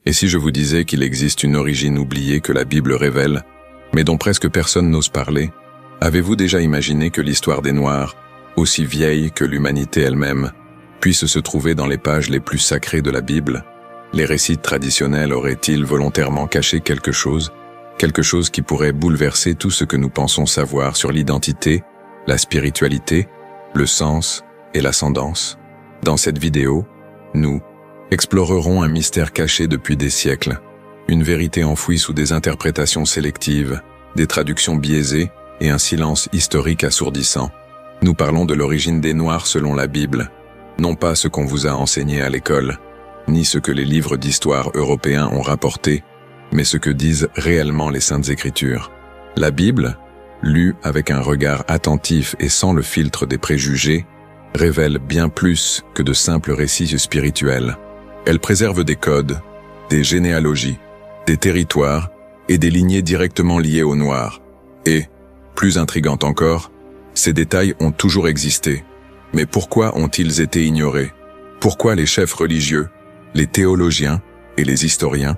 Et si je vous disais qu'il existe une origine oubliée que la Bible révèle, mais dont presque personne n'ose parler, avez-vous déjà imaginé que l'histoire des Noirs, aussi vieille que l'humanité elle-même, puisse se trouver dans les pages les plus sacrées de la Bible? Les récits traditionnels auraient-ils volontairement caché quelque chose qui pourrait bouleverser tout ce que nous pensons savoir sur l'identité, la spiritualité, le sens et l'ascendance? Dans cette vidéo, nous explorerons un mystère caché depuis des siècles, une vérité enfouie sous des interprétations sélectives, des traductions biaisées et un silence historique assourdissant. Nous parlons de l'origine des Noirs selon la Bible, non pas ce qu'on vous a enseigné à l'école, ni ce que les livres d'histoire européens ont rapporté, mais ce que disent réellement les Saintes Écritures. La Bible, lue avec un regard attentif et sans le filtre des préjugés, révèle bien plus que de simples récits spirituels. Elle préserve des codes, des généalogies, des territoires et des lignées directement liées aux Noirs. Et, plus intrigant encore, ces détails ont toujours existé. Mais pourquoi ont-ils été ignorés? Pourquoi les chefs religieux, les théologiens et les historiens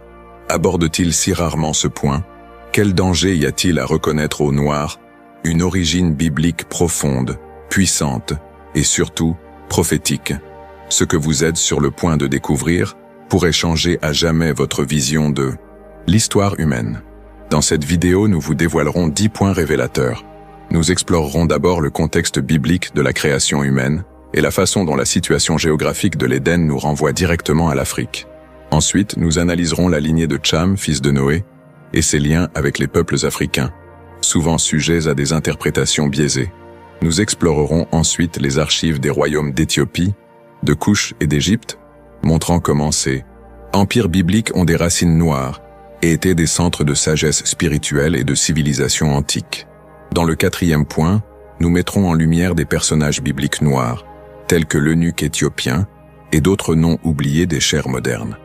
abordent-ils si rarement ce point? Quel danger y a-t-il à reconnaître aux Noirs une origine biblique profonde, puissante et surtout prophétique? Ce que vous êtes sur le point de découvrir pourrait changer à jamais votre vision de l'histoire humaine. Dans cette vidéo, nous vous dévoilerons 10 points révélateurs. Nous explorerons d'abord le contexte biblique de la création humaine et la façon dont la situation géographique de l'Éden nous renvoie directement à l'Afrique. Ensuite, nous analyserons la lignée de Cham, fils de Noé, et ses liens avec les peuples africains, souvent sujets à des interprétations biaisées. Nous explorerons ensuite les archives des royaumes d'Éthiopie, de Couche et d'Égypte, montrant comment ces empires bibliques ont des racines noires et étaient des centres de sagesse spirituelle et de civilisation antique. Dans le 4e point, nous mettrons en lumière des personnages bibliques noirs, tels que l'eunuque éthiopien et d'autres noms oubliés des chers modernes.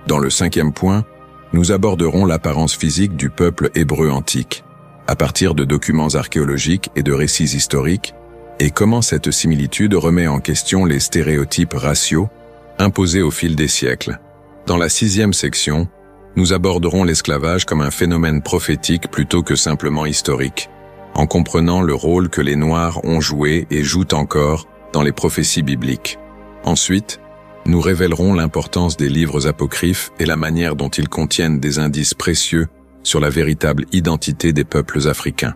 Dans le 5e point, nous aborderons l'apparence physique du peuple hébreu antique, à partir de documents archéologiques et de récits historiques, et comment cette similitude remet en question les stéréotypes raciaux imposés au fil des siècles. Dans la 6e section, nous aborderons l'esclavage comme un phénomène prophétique plutôt que simplement historique, en comprenant le rôle que les Noirs ont joué et jouent encore dans les prophéties bibliques. Ensuite, nous révélerons l'importance des livres apocryphes et la manière dont ils contiennent des indices précieux sur la véritable identité des peuples africains.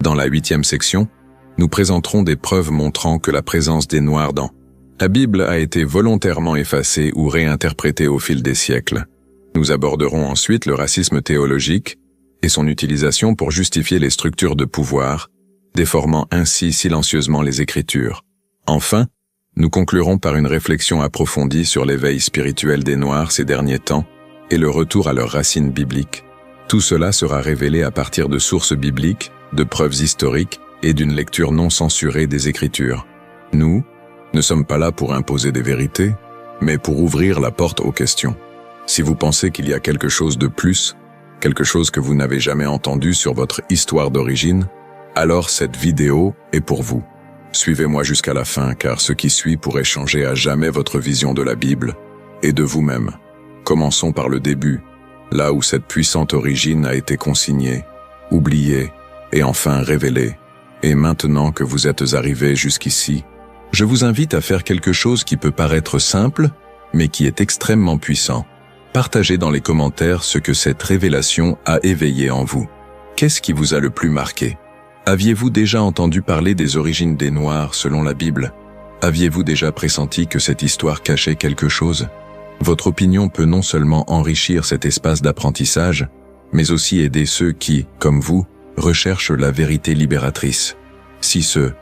Dans la 8e section, nous présenterons des preuves montrant que la présence des Noirs dans la Bible a été volontairement effacée ou réinterprétée au fil des siècles. Nous aborderons ensuite le racisme théologique et son utilisation pour justifier les structures de pouvoir, déformant ainsi silencieusement les Écritures. Enfin, nous conclurons par une réflexion approfondie sur l'éveil spirituel des Noirs ces derniers temps et le retour à leurs racines bibliques. Tout cela sera révélé à partir de sources bibliques, de preuves historiques et d'une lecture non censurée des Écritures. Nous ne sommes pas là pour imposer des vérités, mais pour ouvrir la porte aux questions. Si vous pensez qu'il y a quelque chose de plus, quelque chose que vous n'avez jamais entendu sur votre histoire d'origine, alors cette vidéo est pour vous. Suivez-moi jusqu'à la fin, car ce qui suit pourrait changer à jamais votre vision de la Bible et de vous-même. Commençons par le début, là où cette puissante origine a été consignée, oubliée et enfin révélée. Et maintenant que vous êtes arrivés jusqu'ici, je vous invite à faire quelque chose qui peut paraître simple, mais qui est extrêmement puissant. Partagez dans les commentaires ce que cette révélation a éveillé en vous. Qu'est-ce qui vous a le plus marqué? Aviez-vous déjà entendu parler des origines des Noirs selon la Bible? Aviez-vous déjà pressenti que cette histoire cachait quelque chose? Votre opinion peut non seulement enrichir cet espace d'apprentissage, mais aussi aider ceux qui, comme vous, recherchent la vérité libératrice. Si ce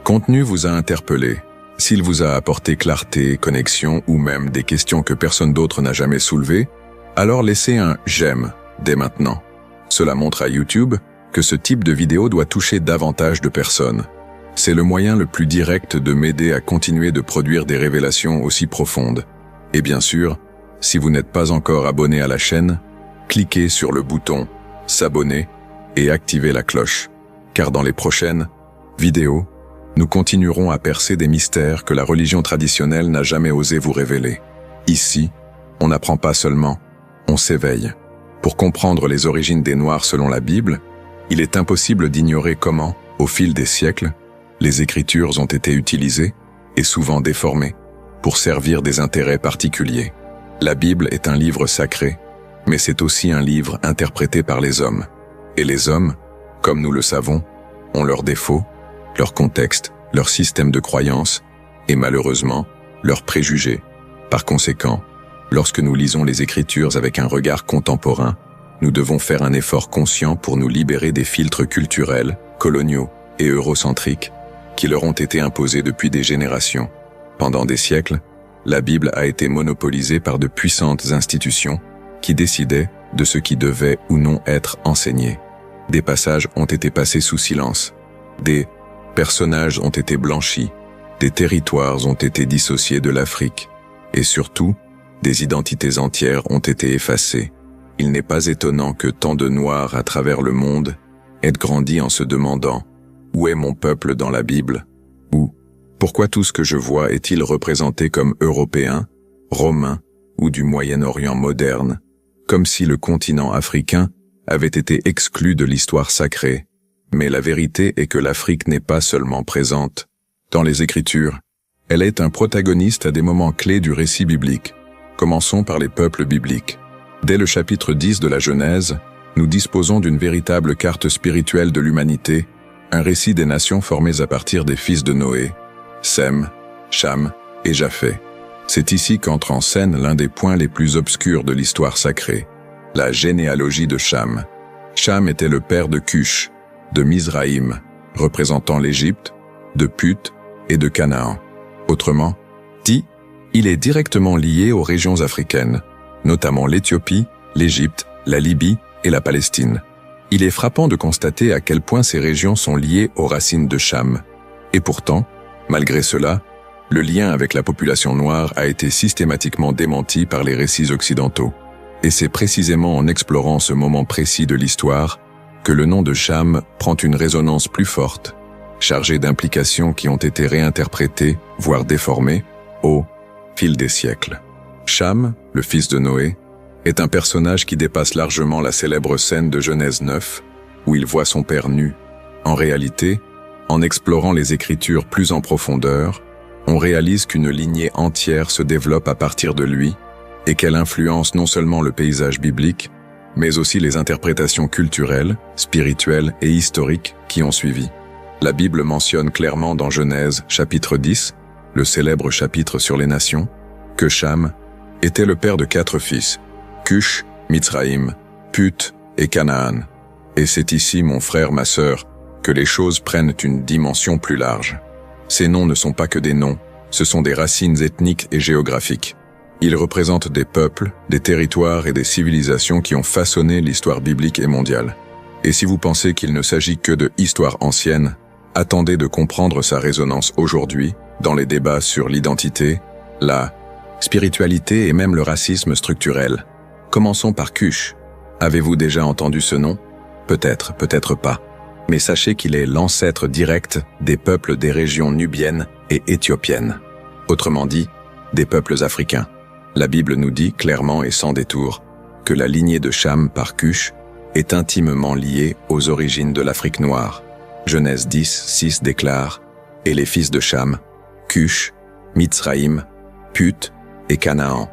contenu vous a interpellé, s'il vous a apporté clarté, connexion ou même des questions que personne d'autre n'a jamais soulevées, alors laissez un « j'aime » dès maintenant. Cela montre à YouTube que ce type de vidéo doit toucher davantage de personnes. C'est le moyen le plus direct de m'aider à continuer de produire des révélations aussi profondes. Et bien sûr, si vous n'êtes pas encore abonné à la chaîne, cliquez sur le bouton « S'abonner » et activez la cloche, car dans les prochaines vidéos, nous continuerons à percer des mystères que la religion traditionnelle n'a jamais osé vous révéler. Ici, on n'apprend pas seulement, on s'éveille. Pour comprendre les origines des Noirs selon la Bible, il est impossible d'ignorer comment, au fil des siècles, les Écritures ont été utilisées, et souvent déformées, pour servir des intérêts particuliers. La Bible est un livre sacré, mais c'est aussi un livre interprété par les hommes. Et les hommes, comme nous le savons, ont leurs défauts, leur contexte, leur système de croyances, et malheureusement, leurs préjugés. Par conséquent, lorsque nous lisons les Écritures avec un regard contemporain, nous devons faire un effort conscient pour nous libérer des filtres culturels, coloniaux et eurocentriques qui leur ont été imposés depuis des générations. Pendant des siècles, la Bible a été monopolisée par de puissantes institutions qui décidaient de ce qui devait ou non être enseigné. Des passages ont été passés sous silence, des personnages ont été blanchis, des territoires ont été dissociés de l'Afrique, et surtout, des identités entières ont été effacées. Il n'est pas étonnant que tant de Noirs à travers le monde aient grandi en se demandant « Où est mon peuple dans la Bible ?» ou « Pourquoi tout ce que je vois est-il représenté comme européen, romain ou du Moyen-Orient moderne ?» Comme si le continent africain avait été exclu de l'histoire sacrée. Mais la vérité est que l'Afrique n'est pas seulement présente dans les Écritures. Elle est un protagoniste à des moments clés du récit biblique. Commençons par les peuples bibliques. Dès le chapitre 10 de la Genèse, nous disposons d'une véritable carte spirituelle de l'humanité, un récit des nations formées à partir des fils de Noé, Sem, Cham et Japheth. C'est ici qu'entre en scène l'un des points les plus obscurs de l'histoire sacrée, la généalogie de Cham. Cham était le père de Cush, de Mizraïm, représentant l'Égypte, de Put et de Canaan. Autrement dit, il est directement lié aux régions africaines, notamment l'Éthiopie, l'Égypte, la Libye et la Palestine. Il est frappant de constater à quel point ces régions sont liées aux racines de Cham. Et pourtant, malgré cela, le lien avec la population noire a été systématiquement démenti par les récits occidentaux. Et c'est précisément en explorant ce moment précis de l'histoire que le nom de Cham prend une résonance plus forte, chargée d'implications qui ont été réinterprétées, voire déformées, au fil des siècles. Cham, le fils de Noé, est un personnage qui dépasse largement la célèbre scène de Genèse 9, où il voit son père nu. En réalité, en explorant les Écritures plus en profondeur, on réalise qu'une lignée entière se développe à partir de lui et qu'elle influence non seulement le paysage biblique, mais aussi les interprétations culturelles, spirituelles et historiques qui ont suivi. La Bible mentionne clairement dans Genèse chapitre 10, le célèbre chapitre sur les nations, que Cham était le père de 4 fils, Cush, Mizraïm, Put et Canaan. Et c'est ici, mon frère, ma sœur, que les choses prennent une dimension plus large. Ces noms ne sont pas que des noms, ce sont des racines ethniques et géographiques. Ils représentent des peuples, des territoires et des civilisations qui ont façonné l'histoire biblique et mondiale. Et si vous pensez qu'il ne s'agit que de histoire ancienne, attendez de comprendre sa résonance aujourd'hui dans les débats sur l'identité, la spiritualité et même le racisme structurel. Commençons par Cush. Avez-vous déjà entendu ce nom? Peut-être, peut-être pas. Mais sachez qu'il est l'ancêtre direct des peuples des régions nubiennes et éthiopiennes. Autrement dit, des peuples africains. La Bible nous dit clairement et sans détour que la lignée de Cham par Cush est intimement liée aux origines de l'Afrique noire. Genèse 10, 6 déclare « Et les fils de Cham, Cush, Mizraïm, Put et Canaan. »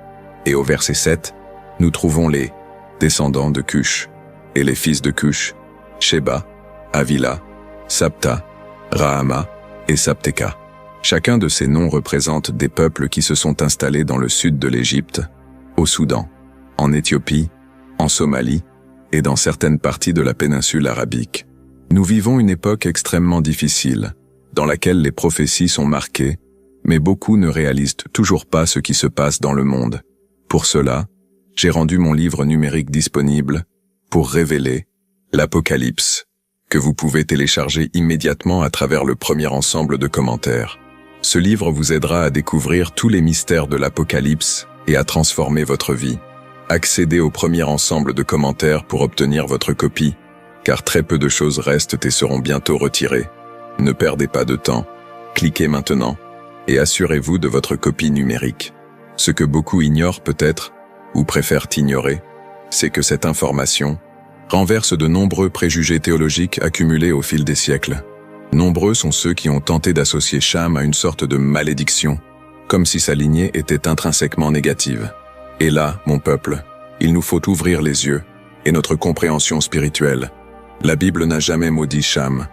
Et au verset 7, nous trouvons les descendants de Cush et les fils de Cush, Sheba, Havila, Sabta, Rahama et Sabteka. Chacun de ces noms représente des peuples qui se sont installés dans le sud de l'Égypte, au Soudan, en Éthiopie, en Somalie et dans certaines parties de la péninsule arabique. Nous vivons une époque extrêmement difficile, dans laquelle les prophéties sont marquées, mais beaucoup ne réalisent toujours pas ce qui se passe dans le monde. Pour cela, j'ai rendu mon livre numérique disponible pour révéler l'Apocalypse, que vous pouvez télécharger immédiatement à travers le premier ensemble de commentaires. Ce livre vous aidera à découvrir tous les mystères de l'Apocalypse et à transformer votre vie. Accédez au premier ensemble de commentaires pour obtenir votre copie, car très peu de choses restent et seront bientôt retirées. Ne perdez pas de temps, cliquez maintenant et assurez-vous de votre copie numérique. Ce que beaucoup ignorent peut-être, ou préfèrent ignorer, c'est que cette information renverse de nombreux préjugés théologiques accumulés au fil des siècles. Nombreux sont ceux qui ont tenté d'associer Cham à une sorte de malédiction, comme si sa lignée était intrinsèquement négative. Et là, mon peuple, il nous faut ouvrir les yeux et notre compréhension spirituelle. La Bible n'a jamais maudit Cham.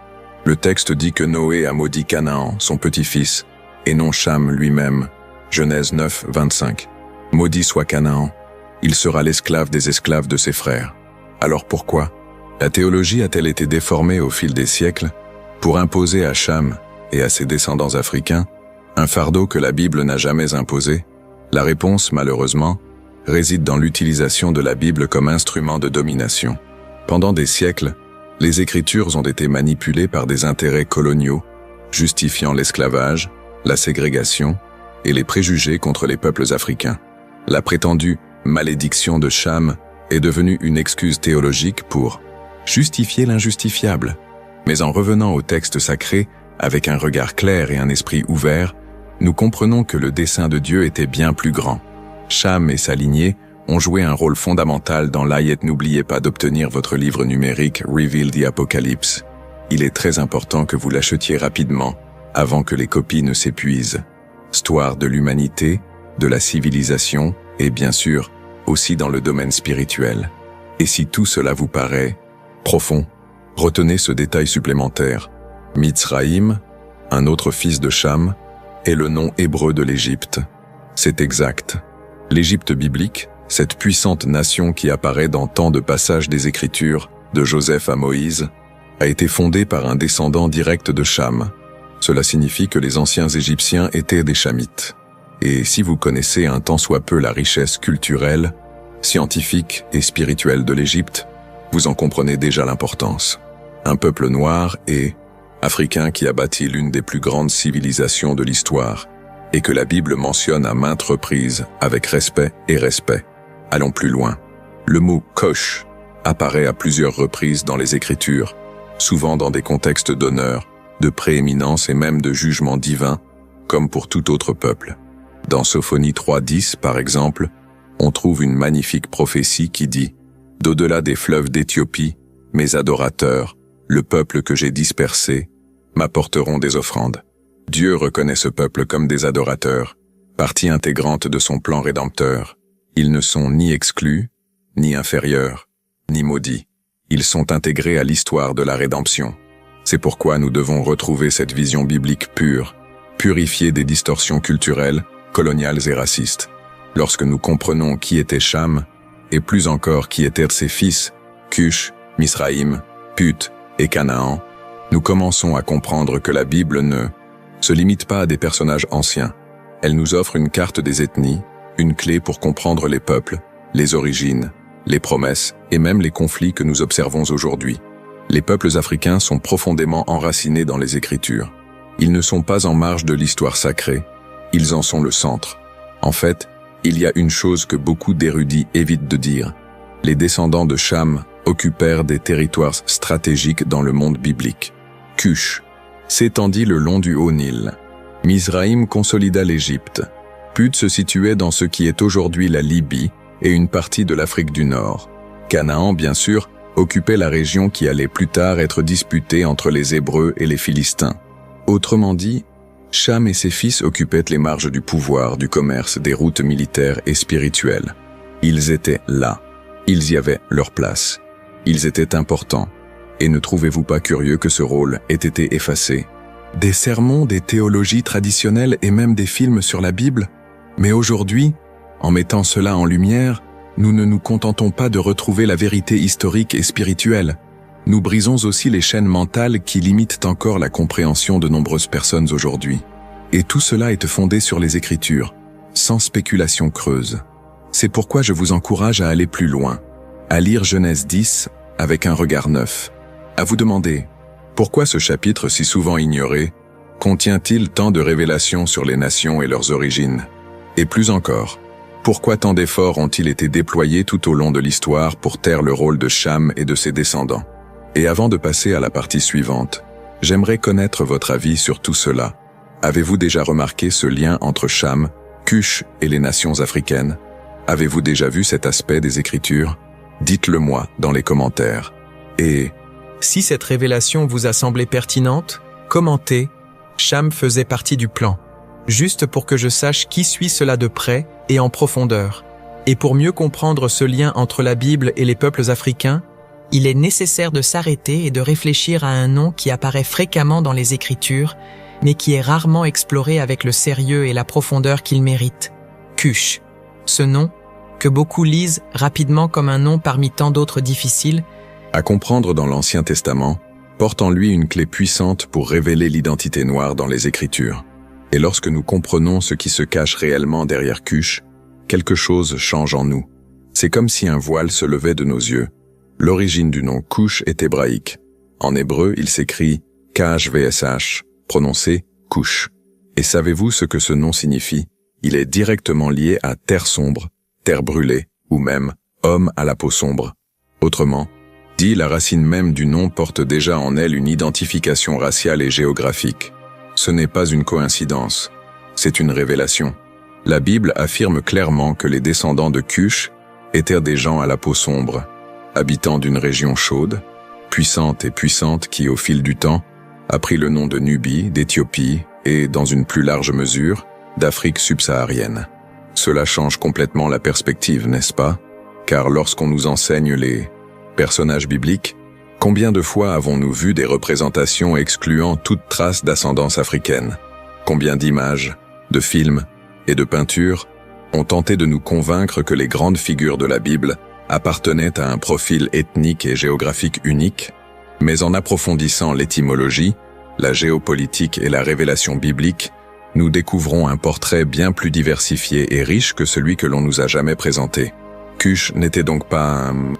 Le texte dit que Noé a maudit Canaan, son petit-fils, et non Cham lui-même. Genèse 9, 25. Maudit soit Canaan, il sera l'esclave des esclaves de ses frères. Alors pourquoi la théologie a-t-elle été déformée au fil des siècles pour imposer à Cham et à ses descendants africains un fardeau que la Bible n'a jamais imposé? La réponse, malheureusement, réside dans l'utilisation de la Bible comme instrument de domination. Pendant des siècles, les Écritures ont été manipulées par des intérêts coloniaux, justifiant l'esclavage, la ségrégation et les préjugés contre les peuples africains. La prétendue malédiction de Cham est devenue une excuse théologique pour justifier l'injustifiable. Mais en revenant au texte sacré, avec un regard clair et un esprit ouvert, nous comprenons que le dessein de Dieu était bien plus grand. Cham et sa lignée ont joué un rôle fondamental dans l'ayet. N'oubliez pas d'obtenir votre livre numérique Reveal the Apocalypse. Il est très important que vous l'achetiez rapidement, avant que les copies ne s'épuisent. Histoire de l'humanité, de la civilisation, et bien sûr, aussi dans le domaine spirituel. Et si tout cela vous paraît profond, retenez ce détail supplémentaire. Mitzraïm, un autre fils de Cham, est le nom hébreu de l'Égypte. C'est exact. L'Égypte biblique, cette puissante nation qui apparaît dans tant de passages des Écritures, de Joseph à Moïse, a été fondée par un descendant direct de Cham. Cela signifie que les anciens Égyptiens étaient des Chamites. Et si vous connaissez un tant soit peu la richesse culturelle, scientifique et spirituelle de l'Égypte, vous en comprenez déjà l'importance. Un peuple noir et africain qui a bâti l'une des plus grandes civilisations de l'histoire, et que la Bible mentionne à maintes reprises avec respect et respect. Allons plus loin. Le mot « Kosh » apparaît à plusieurs reprises dans les Écritures, souvent dans des contextes d'honneur, de prééminence et même de jugement divin, comme pour tout autre peuple. Dans Sophonie 3.10, par exemple, on trouve une magnifique prophétie qui dit « D'au-delà des fleuves d'Éthiopie, mes adorateurs, le peuple que j'ai dispersé, m'apporteront des offrandes. » Dieu reconnaît ce peuple comme des adorateurs, partie intégrante de son plan rédempteur. Ils ne sont ni exclus, ni inférieurs, ni maudits. Ils sont intégrés à l'histoire de la rédemption. C'est pourquoi nous devons retrouver cette vision biblique pure, purifiée des distorsions culturelles, coloniales et racistes. Lorsque nous comprenons qui était Cham, et plus encore qui étaient ses fils, Cush, Misraïm, Put et Canaan, nous commençons à comprendre que la Bible ne se limite pas à des personnages anciens. Elle nous offre une carte des ethnies, une clé pour comprendre les peuples, les origines, les promesses et même les conflits que nous observons aujourd'hui. Les peuples africains sont profondément enracinés dans les Écritures. Ils ne sont pas en marge de l'histoire sacrée, ils en sont le centre. En fait, il y a une chose que beaucoup d'érudits évitent de dire. Les descendants de Cham occupèrent des territoires stratégiques dans le monde biblique. Cush s'étendit le long du Haut-Nil. Misraïm consolida l'Égypte. Put se situait dans ce qui est aujourd'hui la Libye et une partie de l'Afrique du Nord. Canaan, bien sûr, occupait la région qui allait plus tard être disputée entre les Hébreux et les Philistins. Autrement dit, Cham et ses fils occupaient les marges du pouvoir, du commerce, des routes militaires et spirituelles. Ils étaient là. Ils y avaient leur place. Ils étaient importants. Et ne trouvez-vous pas curieux que ce rôle ait été effacé? Des sermons, des théologies traditionnelles et même des films sur la Bible? Mais aujourd'hui, en mettant cela en lumière, nous ne nous contentons pas de retrouver la vérité historique et spirituelle. Nous brisons aussi les chaînes mentales qui limitent encore la compréhension de nombreuses personnes aujourd'hui. Et tout cela est fondé sur les Écritures, sans spéculation creuse. C'est pourquoi je vous encourage à aller plus loin, à lire Genèse 10 avec un regard neuf, à vous demander pourquoi ce chapitre si souvent ignoré contient-il tant de révélations sur les nations et leurs origines? Et plus encore, pourquoi tant d'efforts ont-ils été déployés tout au long de l'histoire pour taire le rôle de Cham et de ses descendants? Et avant de passer à la partie suivante, j'aimerais connaître votre avis sur tout cela. Avez-vous déjà remarqué ce lien entre Cham, Cush et les nations africaines? Avez-vous déjà vu cet aspect des Écritures? Dites-le moi dans les commentaires. Et si cette révélation vous a semblé pertinente, commentez « Cham faisait partie du plan », juste pour que je sache qui suit cela de près et en profondeur. Et pour mieux comprendre ce lien entre la Bible et les peuples africains, il est nécessaire de s'arrêter et de réfléchir à un nom qui apparaît fréquemment dans les Écritures, mais qui est rarement exploré avec le sérieux et la profondeur qu'il mérite. Cush. Ce nom, que beaucoup lisent rapidement comme un nom parmi tant d'autres difficiles, à comprendre dans l'Ancien Testament, porte en lui une clé puissante pour révéler l'identité noire dans les Écritures. Et lorsque nous comprenons ce qui se cache réellement derrière Cush, quelque chose change en nous. C'est comme si un voile se levait de nos yeux. L'origine du nom Cush est hébraïque. En hébreu, il s'écrit KHVSH, prononcé Cush. Et savez-vous ce que ce nom signifie? Il est directement lié à terre sombre, terre brûlée, ou même homme à la peau sombre. Autrement dit, la racine même du nom porte déjà en elle une identification raciale et géographique. Ce n'est pas une coïncidence, c'est une révélation. La Bible affirme clairement que les descendants de Cush étaient des gens à la peau sombre, habitants d'une région chaude, puissante qui, au fil du temps, a pris le nom de Nubie, d'Éthiopie et, dans une plus large mesure, d'Afrique subsaharienne. Cela change complètement la perspective, n'est-ce pas? Car lorsqu'on nous enseigne les personnages bibliques, combien de fois avons-nous vu des représentations excluant toute trace d'ascendance africaine? Combien d'images, de films et de peintures ont tenté de nous convaincre que les grandes figures de la Bible appartenaient à un profil ethnique et géographique unique? Mais en approfondissant l'étymologie, la géopolitique et la révélation biblique, nous découvrons un portrait bien plus diversifié et riche que celui que l'on nous a jamais présenté. Cush n'était donc pas un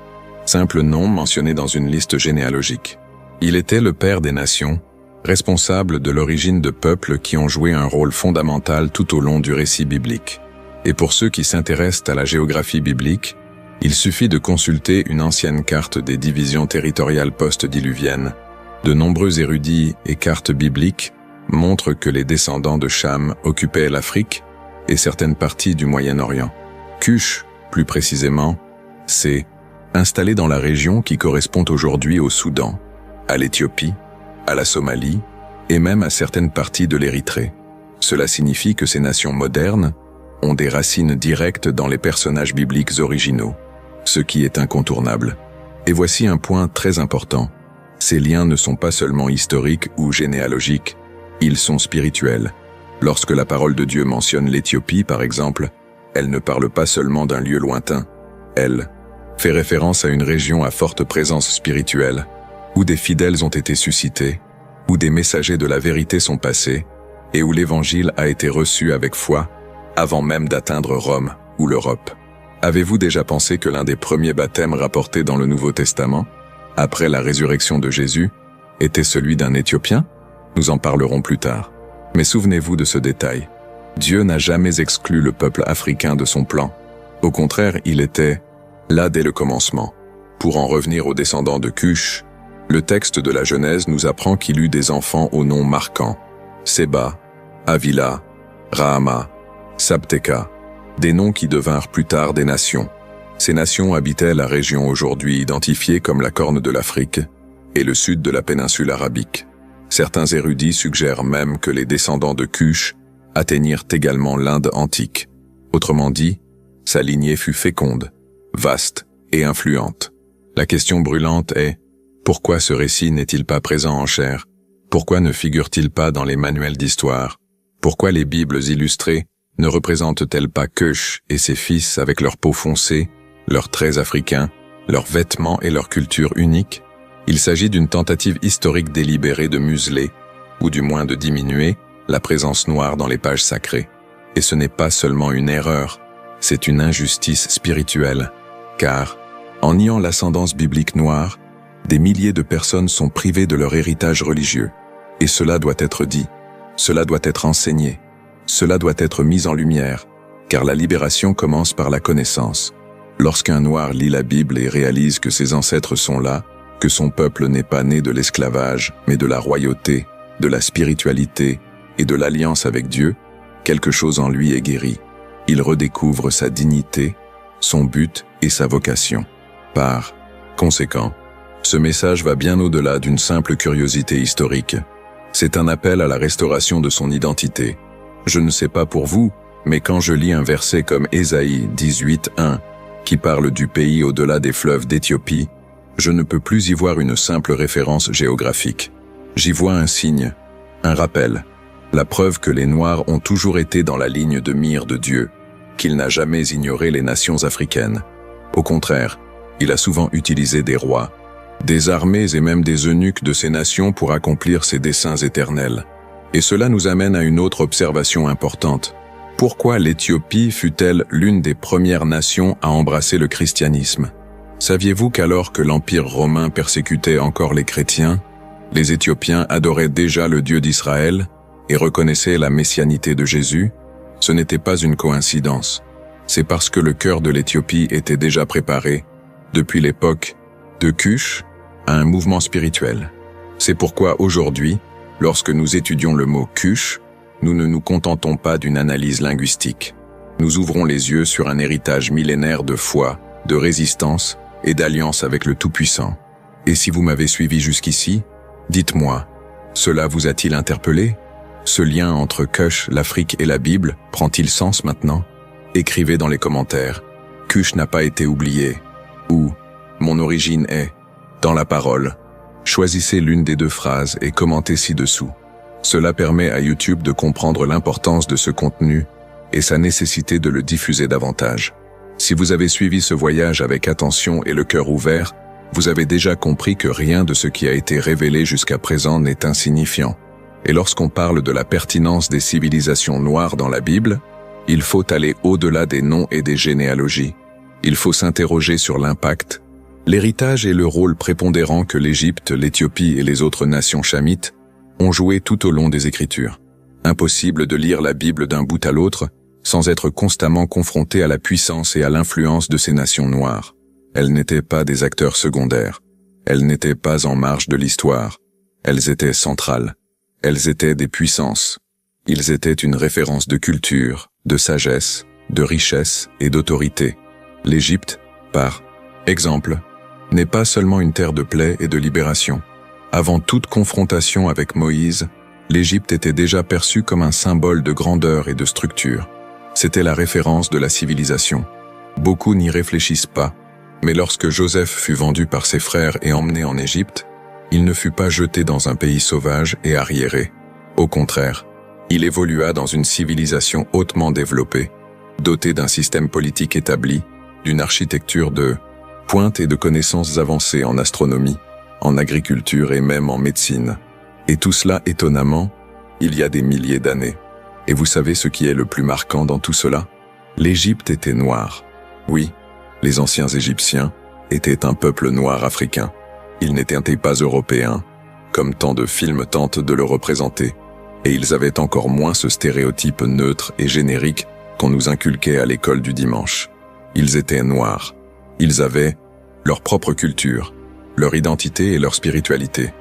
simple nom mentionné dans une liste généalogique. Il était le père des nations, responsable de l'origine de peuples qui ont joué un rôle fondamental tout au long du récit biblique. Et pour ceux qui s'intéressent à la géographie biblique, il suffit de consulter une ancienne carte des divisions territoriales post-diluviennes. De nombreux érudits et cartes bibliques montrent que les descendants de Cham occupaient l'Afrique et certaines parties du Moyen-Orient. Cush, plus précisément, s'est installé dans la région qui correspond aujourd'hui au Soudan, à l'Éthiopie, à la Somalie et même à certaines parties de l'Érythrée. Cela signifie que ces nations modernes ont des racines directes dans les personnages bibliques originaux, ce qui est incontournable. Et voici un point très important. Ces liens ne sont pas seulement historiques ou généalogiques, ils sont spirituels. Lorsque la parole de Dieu mentionne l'Éthiopie, par exemple, elle ne parle pas seulement d'un lieu lointain. Elle fait référence à une région à forte présence spirituelle, où des fidèles ont été suscités, où des messagers de la vérité sont passés, et où l'Évangile a été reçu avec foi, avant même d'atteindre Rome ou l'Europe. Avez-vous déjà pensé que l'un des premiers baptêmes rapportés dans le Nouveau Testament, après la résurrection de Jésus, était celui d'un Éthiopien? Nous en parlerons plus tard. Mais souvenez-vous de ce détail. Dieu n'a jamais exclu le peuple africain de son plan. Au contraire, il était là dès le commencement. Pour en revenir aux descendants de Cush, le texte de la Genèse nous apprend qu'il eut des enfants aux noms marquants. Séba, Havila, Rahama, Sabteka, des noms qui devinrent plus tard des nations. Ces nations habitaient la région aujourd'hui identifiée comme la Corne de l'Afrique et le sud de la péninsule arabique. Certains érudits suggèrent même que les descendants de Cush atteignirent également l'Inde antique. Autrement dit, sa lignée fut féconde, vaste et influente. La question brûlante est, pourquoi ce récit n'est-il pas présent en chair? Pourquoi ne figure-t-il pas dans les manuels d'histoire? Pourquoi les Bibles illustrées ne représentent-elles pas Cush et ses fils avec leur peau foncée, leurs traits africains, leurs vêtements et leur culture unique? Il s'agit d'une tentative historique délibérée de museler, ou du moins de diminuer, la présence noire dans les pages sacrées. Et ce n'est pas seulement une erreur, c'est une injustice spirituelle, car, en niant l'ascendance biblique noire, des milliers de personnes sont privées de leur héritage religieux. Et cela doit être dit, cela doit être enseigné, cela doit être mis en lumière, car la libération commence par la connaissance. Lorsqu'un noir lit la Bible et réalise que ses ancêtres sont là, que son peuple n'est pas né de l'esclavage, mais de la royauté, de la spiritualité et de l'alliance avec Dieu, quelque chose en lui est guéri. Il redécouvre sa dignité, son but et sa vocation. Par conséquent, ce message va bien au-delà d'une simple curiosité historique. C'est un appel à la restauration de son identité. Je ne sais pas pour vous, mais quand je lis un verset comme Ésaïe 18:1, qui parle du pays au-delà des fleuves d'Éthiopie, je ne peux plus y voir une simple référence géographique. J'y vois un signe, un rappel, la preuve que les Noirs ont toujours été dans la ligne de mire de Dieu, qu'il n'a jamais ignoré les nations africaines. Au contraire, il a souvent utilisé des rois, des armées et même des eunuques de ces nations pour accomplir ses desseins éternels. Et cela nous amène à une autre observation importante. Pourquoi l'Éthiopie fut-elle l'une des premières nations à embrasser le christianisme? Saviez-vous qu'alors que l'Empire romain persécutait encore les chrétiens, les Éthiopiens adoraient déjà le Dieu d'Israël et reconnaissaient la messianité de Jésus? Ce n'était pas une coïncidence. C'est parce que le cœur de l'Éthiopie était déjà préparé, depuis l'époque de Cush, à un mouvement spirituel. C'est pourquoi aujourd'hui, lorsque nous étudions le mot Cush, nous ne nous contentons pas d'une analyse linguistique. Nous ouvrons les yeux sur un héritage millénaire de foi, de résistance et d'alliance avec le Tout-Puissant. Et si vous m'avez suivi jusqu'ici, dites-moi, cela vous a-t-il interpellé? Ce lien entre Cush, l'Afrique et la Bible prend-il sens maintenant? Écrivez dans les commentaires. Cush n'a pas été oublié. Ou mon origine est dans la parole. Choisissez l'une des deux phrases et commentez ci-dessous. Cela permet à YouTube de comprendre l'importance de ce contenu et sa nécessité de le diffuser davantage. Si vous avez suivi ce voyage avec attention et le cœur ouvert, vous avez déjà compris que rien de ce qui a été révélé jusqu'à présent n'est insignifiant. Et lorsqu'on parle de la pertinence des civilisations noires dans la Bible, il faut aller au-delà des noms et des généalogies. Il faut s'interroger sur l'impact, l'héritage et le rôle prépondérant que l'Égypte, l'Éthiopie et les autres nations chamites ont joué tout au long des Écritures. Impossible de lire la Bible d'un bout à l'autre sans être constamment confronté à la puissance et à l'influence de ces nations noires. Elles n'étaient pas des acteurs secondaires. Elles n'étaient pas en marge de l'histoire. Elles étaient centrales. Elles étaient des puissances. Ils étaient une référence de culture, de sagesse, de richesse et d'autorité. L'Égypte, par exemple, n'est pas seulement une terre de plaie et de libération. Avant toute confrontation avec Moïse, l'Égypte était déjà perçue comme un symbole de grandeur et de structure. C'était la référence de la civilisation. Beaucoup n'y réfléchissent pas, mais lorsque Joseph fut vendu par ses frères et emmené en Égypte, il ne fut pas jeté dans un pays sauvage et arriéré. Au contraire, il évolua dans une civilisation hautement développée, dotée d'un système politique établi, d'une architecture de pointe et de connaissances avancées en astronomie, en agriculture et même en médecine. Et tout cela, étonnamment, il y a des milliers d'années. Et vous savez ce qui est le plus marquant dans tout cela? L'Égypte était noire. Oui, les anciens Égyptiens étaient un peuple noir africain. Ils n'étaient pas européens, comme tant de films tentent de le représenter. Et ils avaient encore moins ce stéréotype neutre et générique qu'on nous inculquait à l'école du dimanche. Ils étaient noirs. Ils avaient leur propre culture, leur identité et leur spiritualité.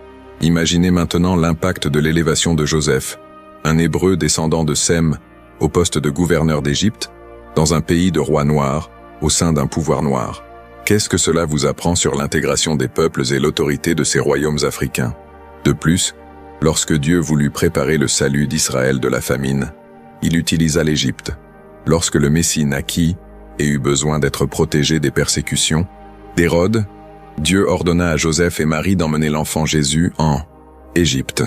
Imaginez maintenant l'impact de l'élévation de Joseph, un Hébreu descendant de Sem, au poste de gouverneur d'Égypte, dans un pays de rois noirs, au sein d'un pouvoir noir. Qu'est-ce que cela vous apprend sur l'intégration des peuples et l'autorité de ces royaumes africains? De plus, lorsque Dieu voulut préparer le salut d'Israël de la famine, il utilisa l'Égypte. Lorsque le Messie naquit et eut besoin d'être protégé des persécutions d'Hérode, Dieu ordonna à Joseph et Marie d'emmener l'enfant Jésus en Égypte.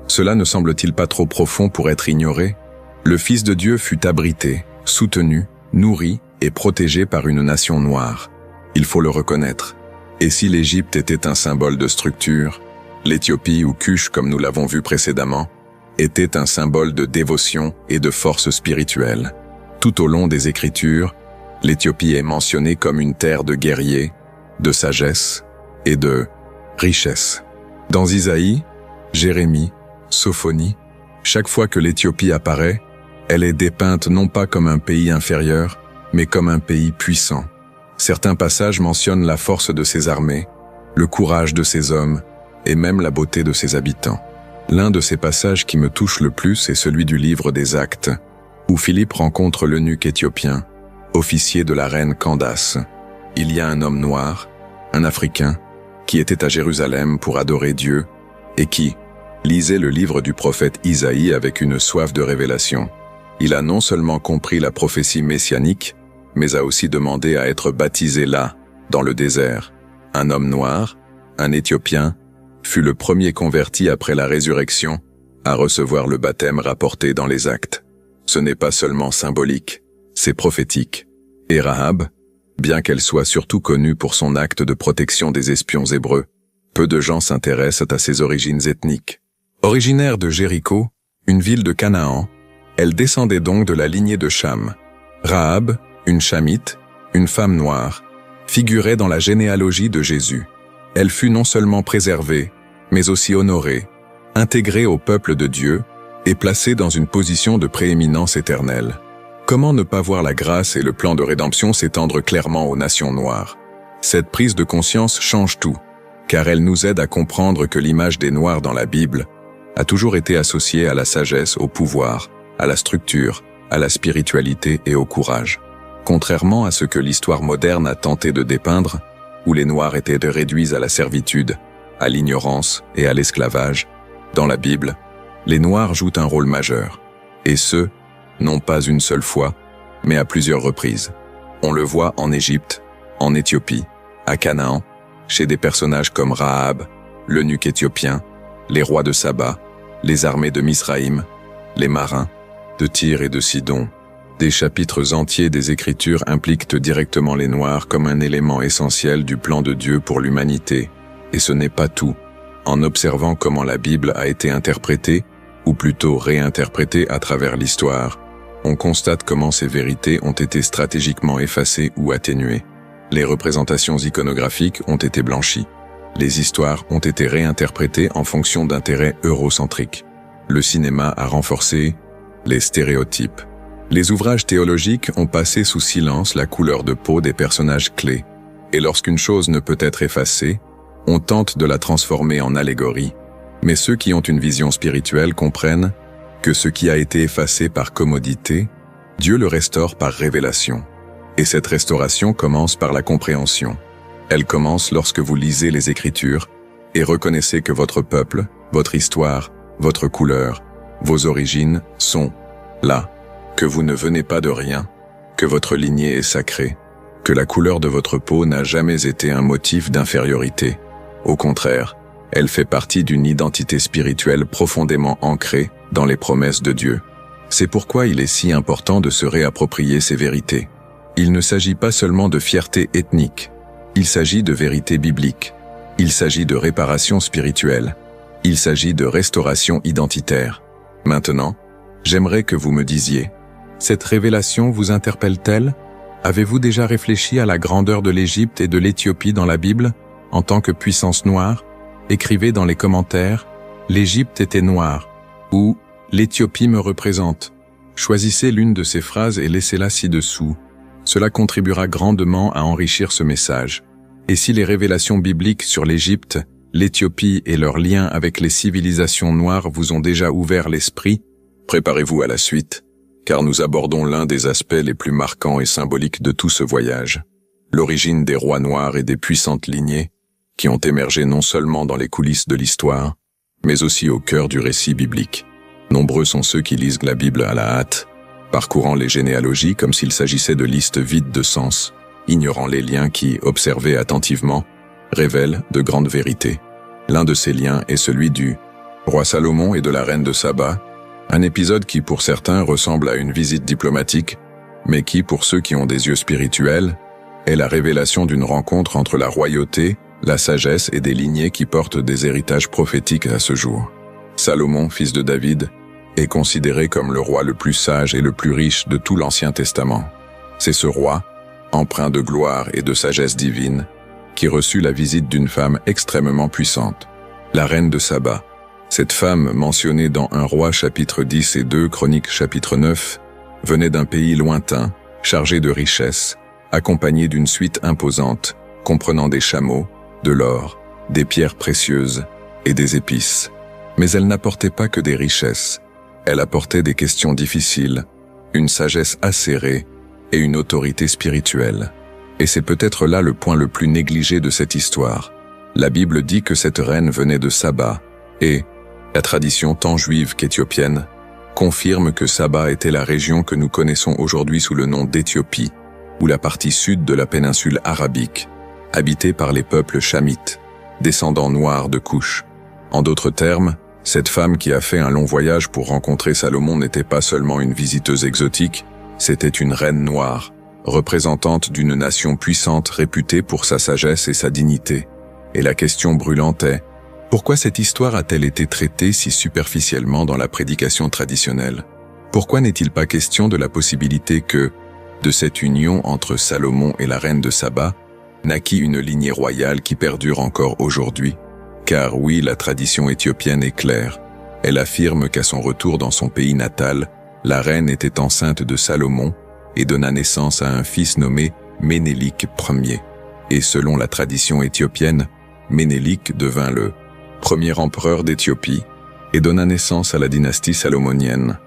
Cela ne semble-t-il pas trop profond pour être ignoré? Le Fils de Dieu fut abrité, soutenu, nourri et protégé par une nation noire. Il faut le reconnaître. Et si l'Égypte était un symbole de structure, l'Éthiopie ou Cush, comme nous l'avons vu précédemment, était un symbole de dévotion et de force spirituelle. Tout au long des Écritures, l'Éthiopie est mentionnée comme une terre de guerriers, de sagesse et de richesse. Dans Isaïe, Jérémie, Sophonie, chaque fois que l'Éthiopie apparaît, elle est dépeinte non pas comme un pays inférieur, mais comme un pays puissant. Certains passages mentionnent la force de ses armées, le courage de ses hommes et même la beauté de ses habitants. L'un de ces passages qui me touche le plus est celui du livre des Actes, où Philippe rencontre l'eunuque éthiopien, officier de la reine Candace. Il y a un homme noir, un Africain, qui était à Jérusalem pour adorer Dieu et qui lisait le livre du prophète Isaïe avec une soif de révélation. Il a non seulement compris la prophétie messianique, mais a aussi demandé à être baptisé là, dans le désert. Un homme noir, un Éthiopien, fut le premier converti après la résurrection à recevoir le baptême rapporté dans les actes. Ce n'est pas seulement symbolique, c'est prophétique. Et Rahab, bien qu'elle soit surtout connue pour son acte de protection des espions hébreux, peu de gens s'intéressent à ses origines ethniques. Originaire de Jéricho, une ville de Canaan, elle descendait donc de la lignée de Cham. Rahab, une chamite, une femme noire, figurait dans la généalogie de Jésus. Elle fut non seulement préservée, mais aussi honorée, intégrée au peuple de Dieu et placée dans une position de prééminence éternelle. Comment ne pas voir la grâce et le plan de rédemption s'étendre clairement aux nations noires? Cette prise de conscience change tout, car elle nous aide à comprendre que l'image des Noirs dans la Bible a toujours été associée à la sagesse, au pouvoir, à la structure, à la spiritualité et au courage. Contrairement à ce que l'histoire moderne a tenté de dépeindre, où les Noirs étaient réduits à la servitude, à l'ignorance et à l'esclavage, dans la Bible, les Noirs jouent un rôle majeur. Et ce, non pas une seule fois, mais à plusieurs reprises. On le voit en Égypte, en Éthiopie, à Canaan, chez des personnages comme Rahab, l'eunuque éthiopien, les rois de Saba, les armées de Misraïm, les marins, de Tyr et de Sidon. Des chapitres entiers des Écritures impliquent directement les Noirs comme un élément essentiel du plan de Dieu pour l'humanité. Et ce n'est pas tout. En observant comment la Bible a été interprétée, ou plutôt réinterprétée à travers l'histoire, on constate comment ces vérités ont été stratégiquement effacées ou atténuées. Les représentations iconographiques ont été blanchies. Les histoires ont été réinterprétées en fonction d'intérêts eurocentriques. Le cinéma a renforcé les stéréotypes. Les ouvrages théologiques ont passé sous silence la couleur de peau des personnages clés. Et lorsqu'une chose ne peut être effacée, on tente de la transformer en allégorie. Mais ceux qui ont une vision spirituelle comprennent que ce qui a été effacé par commodité, Dieu le restaure par révélation. Et cette restauration commence par la compréhension. Elle commence lorsque vous lisez les Écritures et reconnaissez que votre peuple, votre histoire, votre couleur, vos origines sont là, que vous ne venez pas de rien, que votre lignée est sacrée, que la couleur de votre peau n'a jamais été un motif d'infériorité. Au contraire, elle fait partie d'une identité spirituelle profondément ancrée dans les promesses de Dieu. C'est pourquoi il est si important de se réapproprier ces vérités. Il ne s'agit pas seulement de fierté ethnique, il s'agit de vérité biblique, il s'agit de réparation spirituelle, il s'agit de restauration identitaire. Maintenant, j'aimerais que vous me disiez, cette révélation vous interpelle-t-elle? Avez-vous déjà réfléchi à la grandeur de l'Égypte et de l'Éthiopie dans la Bible, en tant que puissance noire? Écrivez dans les commentaires, l'Égypte était noire, ou l'Éthiopie me représente. Choisissez l'une de ces phrases et laissez-la ci-dessous. Cela contribuera grandement à enrichir ce message. Et si les révélations bibliques sur l'Égypte, l'Éthiopie et leurs liens avec les civilisations noires vous ont déjà ouvert l'esprit, préparez-vous à la suite, car nous abordons l'un des aspects les plus marquants et symboliques de tout ce voyage. L'origine des rois noirs et des puissantes lignées, qui ont émergé non seulement dans les coulisses de l'histoire, mais aussi au cœur du récit biblique. Nombreux sont ceux qui lisent la Bible à la hâte, parcourant les généalogies comme s'il s'agissait de listes vides de sens, ignorant les liens qui, observés attentivement, révèlent de grandes vérités. L'un de ces liens est celui du roi Salomon et de la reine de Saba, un épisode qui pour certains ressemble à une visite diplomatique, mais qui, pour ceux qui ont des yeux spirituels, est la révélation d'une rencontre entre la royauté, la sagesse et des lignées qui portent des héritages prophétiques à ce jour. Salomon, fils de David, est considéré comme le roi le plus sage et le plus riche de tout l'Ancien Testament. C'est ce roi, empreint de gloire et de sagesse divine, qui reçut la visite d'une femme extrêmement puissante, la reine de Saba. Cette femme, mentionnée dans 1 Roi chapitre 10 et 2 Chroniques chapitre 9, venait d'un pays lointain, chargé de richesses, accompagnée d'une suite imposante, comprenant des chameaux, de l'or, des pierres précieuses et des épices. Mais elle n'apportait pas que des richesses. Elle apportait des questions difficiles, une sagesse acérée et une autorité spirituelle. Et c'est peut-être là le point le plus négligé de cette histoire. La Bible dit que cette reine venait de Saba, et la tradition tant juive qu'éthiopienne confirme que Saba était la région que nous connaissons aujourd'hui sous le nom d'Éthiopie, ou la partie sud de la péninsule arabique, habitée par les peuples chamites, descendants noirs de Couche. En d'autres termes, cette femme qui a fait un long voyage pour rencontrer Salomon n'était pas seulement une visiteuse exotique, c'était une reine noire, représentante d'une nation puissante réputée pour sa sagesse et sa dignité. Et la question brûlante est, pourquoi cette histoire a-t-elle été traitée si superficiellement dans la prédication traditionnelle? Pourquoi n'est-il pas question de la possibilité que, de cette union entre Salomon et la reine de Saba, naquit une lignée royale qui perdure encore aujourd'hui? Car oui, la tradition éthiopienne est claire. Elle affirme qu'à son retour dans son pays natal, la reine était enceinte de Salomon et donna naissance à un fils nommé Ménélik Ier. Et selon la tradition éthiopienne, Ménélik devint le premier empereur d'Éthiopie et donna naissance à la dynastie salomonienne,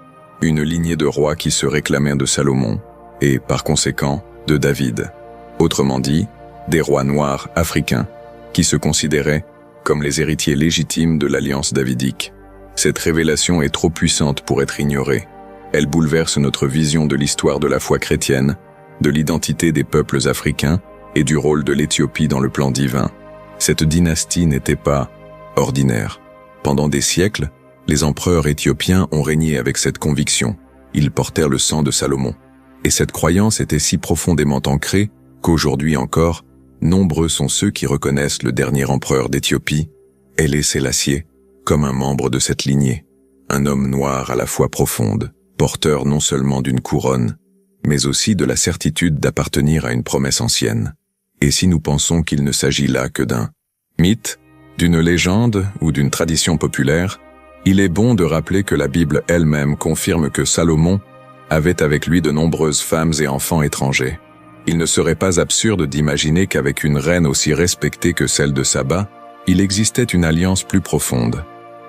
une lignée de rois qui se réclamaient de Salomon et, par conséquent, de David. Autrement dit, des rois noirs africains qui se considéraient comme les héritiers légitimes de l'alliance davidique. Cette révélation est trop puissante pour être ignorée. Elle bouleverse notre vision de l'histoire de la foi chrétienne, de l'identité des peuples africains et du rôle de l'Éthiopie dans le plan divin. Cette dynastie n'était pas ordinaire. Pendant des siècles, les empereurs éthiopiens ont régné avec cette conviction. Ils portèrent le sang de Salomon. Et cette croyance était si profondément ancrée qu'aujourd'hui encore, nombreux sont ceux qui reconnaissent le dernier empereur d'Éthiopie, Haïlé Sélassié, comme un membre de cette lignée. Un homme noir à la foi profonde, porteur non seulement d'une couronne, mais aussi de la certitude d'appartenir à une promesse ancienne. Et si nous pensons qu'il ne s'agit là que d'un mythe, d'une légende ou d'une tradition populaire, il est bon de rappeler que la Bible elle-même confirme que Salomon avait avec lui de nombreuses femmes et enfants étrangers. Il ne serait pas absurde d'imaginer qu'avec une reine aussi respectée que celle de Saba, il existait une alliance plus profonde.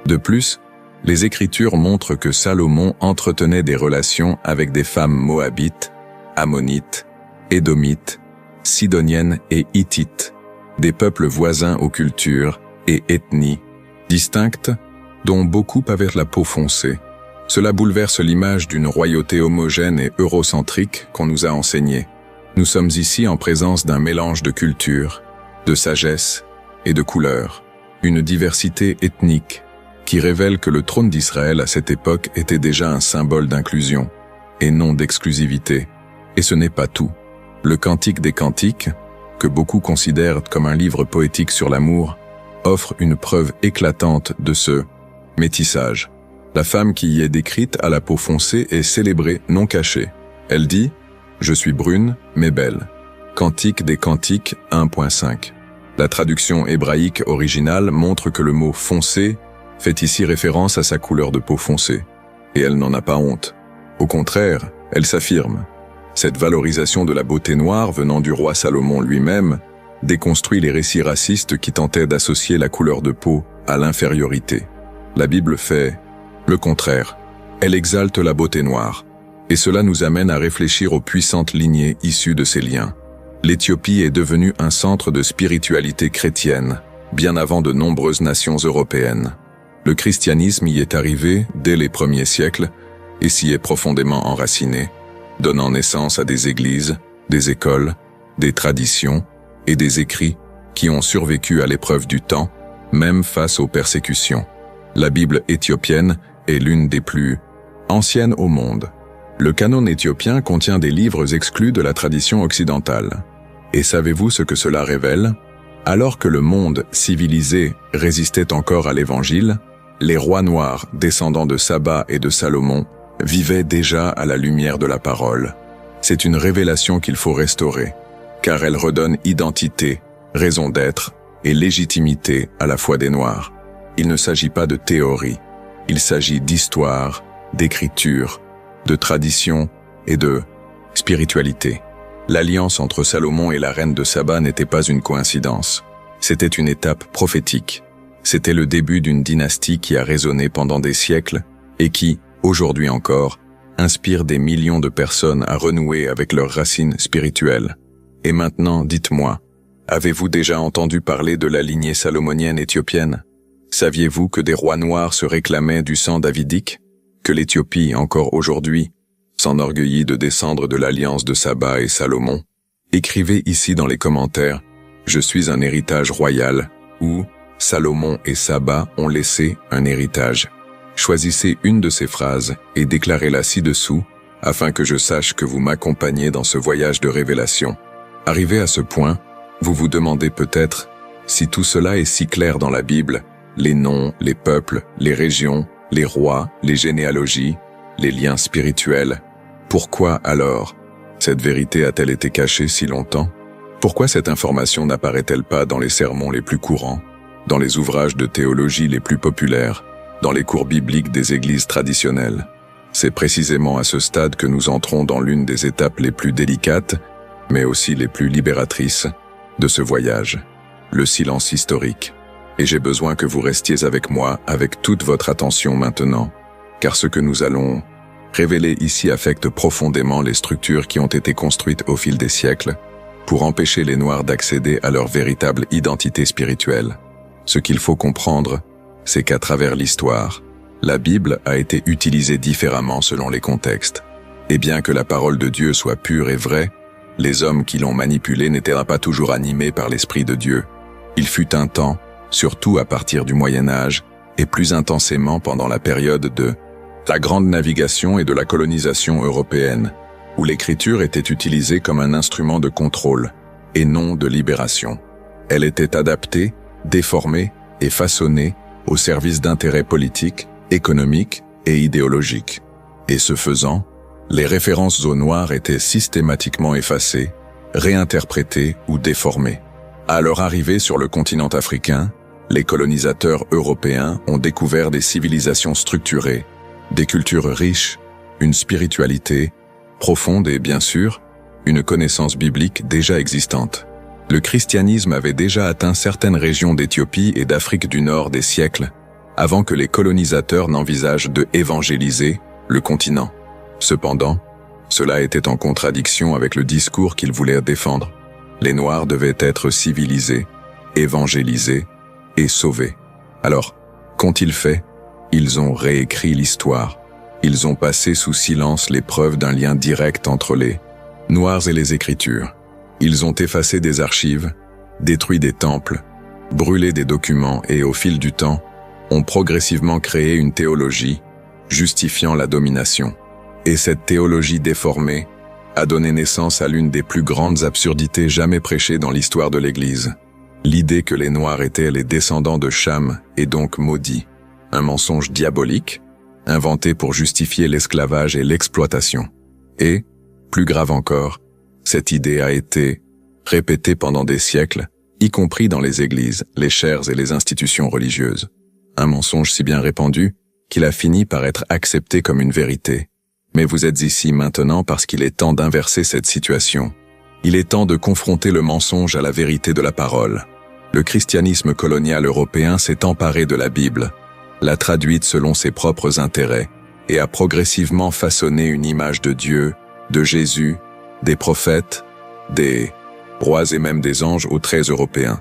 De plus, les Écritures montrent que Salomon entretenait des relations avec des femmes moabites, ammonites, édomites, sidoniennes et hittites, des peuples voisins aux cultures et ethnies distinctes, dont beaucoup avaient la peau foncée. Cela bouleverse l'image d'une royauté homogène et eurocentrique qu'on nous a enseignée. Nous sommes ici en présence d'un mélange de cultures, de sagesse et de couleurs, une diversité ethnique qui révèle que le trône d'Israël à cette époque était déjà un symbole d'inclusion et non d'exclusivité. Et ce n'est pas tout. Le Cantique des Cantiques, que beaucoup considèrent comme un livre poétique sur l'amour, offre une preuve éclatante de ce métissage. La femme qui y est décrite à la peau foncée est célébrée, non cachée. Elle dit « Je suis brune, mais belle ». Cantique des Cantiques 1.5. La traduction hébraïque originale montre que le mot « foncé » fait ici référence à sa couleur de peau foncée. Et elle n'en a pas honte. Au contraire, elle s'affirme. Cette valorisation de la beauté noire venant du roi Salomon lui-même déconstruit les récits racistes qui tentaient d'associer la couleur de peau à l'infériorité. La Bible fait le contraire. Elle exalte la beauté noire. Et cela nous amène à réfléchir aux puissantes lignées issues de ces liens. L'Éthiopie est devenue un centre de spiritualité chrétienne, bien avant de nombreuses nations européennes. Le christianisme y est arrivé dès les premiers siècles et s'y est profondément enraciné, donnant naissance à des églises, des écoles, des traditions et des écrits qui ont survécu à l'épreuve du temps, même face aux persécutions. La Bible éthiopienne est l'une des plus anciennes au monde. Le canon éthiopien contient des livres exclus de la tradition occidentale. Et savez-vous ce que cela révèle? Alors que le monde civilisé résistait encore à l'Évangile, les rois noirs descendants de Saba et de Salomon vivaient déjà à la lumière de la parole. C'est une révélation qu'il faut restaurer, car elle redonne identité, raison d'être et légitimité à la foi des Noirs. Il ne s'agit pas de théorie, il s'agit d'histoire, d'écriture, de tradition et de spiritualité. L'alliance entre Salomon et la reine de Saba n'était pas une coïncidence. C'était une étape prophétique. C'était le début d'une dynastie qui a résonné pendant des siècles et qui, aujourd'hui encore, inspire des millions de personnes à renouer avec leurs racines spirituelles. Et maintenant, dites-moi, avez-vous déjà entendu parler de la lignée salomonienne éthiopienne? Saviez-vous que des rois noirs se réclamaient du sang davidique? Que l'Éthiopie, encore aujourd'hui, s'enorgueillit de descendre de l'alliance de Saba et Salomon? Écrivez ici dans les commentaires « Je suis un héritage royal » ou « Salomon et Saba ont laissé un héritage ». Choisissez une de ces phrases et déclarez-la ci-dessous afin que je sache que vous m'accompagnez dans ce voyage de révélation. Arrivé à ce point, vous vous demandez peut-être si tout cela est si clair dans la Bible, les noms, les peuples, les régions, les rois, les généalogies, les liens spirituels. Pourquoi alors cette vérité a-t-elle été cachée si longtemps? Pourquoi cette information n'apparaît-elle pas dans les sermons les plus courants, dans les ouvrages de théologie les plus populaires, dans les cours bibliques des églises traditionnelles? C'est précisément à ce stade que nous entrons dans l'une des étapes les plus délicates, mais aussi les plus libératrices, de ce voyage, le silence historique. Et j'ai besoin que vous restiez avec moi avec toute votre attention maintenant, car ce que nous allons révéler ici affecte profondément les structures qui ont été construites au fil des siècles pour empêcher les Noirs d'accéder à leur véritable identité spirituelle. Ce qu'il faut comprendre, c'est qu'à travers l'histoire, la Bible a été utilisée différemment selon les contextes. Et bien que la parole de Dieu soit pure et vraie, les hommes qui l'ont manipulée n'étaient pas toujours animés par l'Esprit de Dieu. Il fut un temps, surtout à partir du Moyen Âge, et plus intensément pendant la période de la Grande Navigation et de la colonisation européenne, où l'écriture était utilisée comme un instrument de contrôle, et non de libération. Elle était adaptée, déformée et façonnée au service d'intérêts politiques, économiques et idéologiques. Et ce faisant, les références aux Noirs étaient systématiquement effacées, réinterprétées ou déformées. À leur arrivée sur le continent africain, les colonisateurs européens ont découvert des civilisations structurées, des cultures riches, une spiritualité profonde et, bien sûr, une connaissance biblique déjà existante. Le christianisme avait déjà atteint certaines régions d'Éthiopie et d'Afrique du Nord des siècles, avant que les colonisateurs n'envisagent de évangéliser le continent. Cependant, cela était en contradiction avec le discours qu'ils voulaient défendre. Les Noirs devaient être civilisés, évangélisés et sauvés. Alors, qu'ont-ils fait? Ils ont réécrit l'histoire. Ils ont passé sous silence les preuves d'un lien direct entre les Noirs et les Écritures. Ils ont effacé des archives, détruit des temples, brûlé des documents et, au fil du temps, ont progressivement créé une théologie justifiant la domination. Et cette théologie déformée a donné naissance à l'une des plus grandes absurdités jamais prêchées dans l'histoire de l'Église. L'idée que les Noirs étaient les descendants de Cham et donc maudits. Un mensonge diabolique, inventé pour justifier l'esclavage et l'exploitation. Et, plus grave encore, cette idée a été répétée pendant des siècles, y compris dans les églises, les chaires et les institutions religieuses. Un mensonge si bien répandu qu'il a fini par être accepté comme une vérité. Mais vous êtes ici maintenant parce qu'il est temps d'inverser cette situation. Il est temps de confronter le mensonge à la vérité de la parole. Le christianisme colonial européen s'est emparé de la Bible, l'a traduite selon ses propres intérêts, et a progressivement façonné une image de Dieu, de Jésus, des prophètes, des rois et même des anges aux traits européens.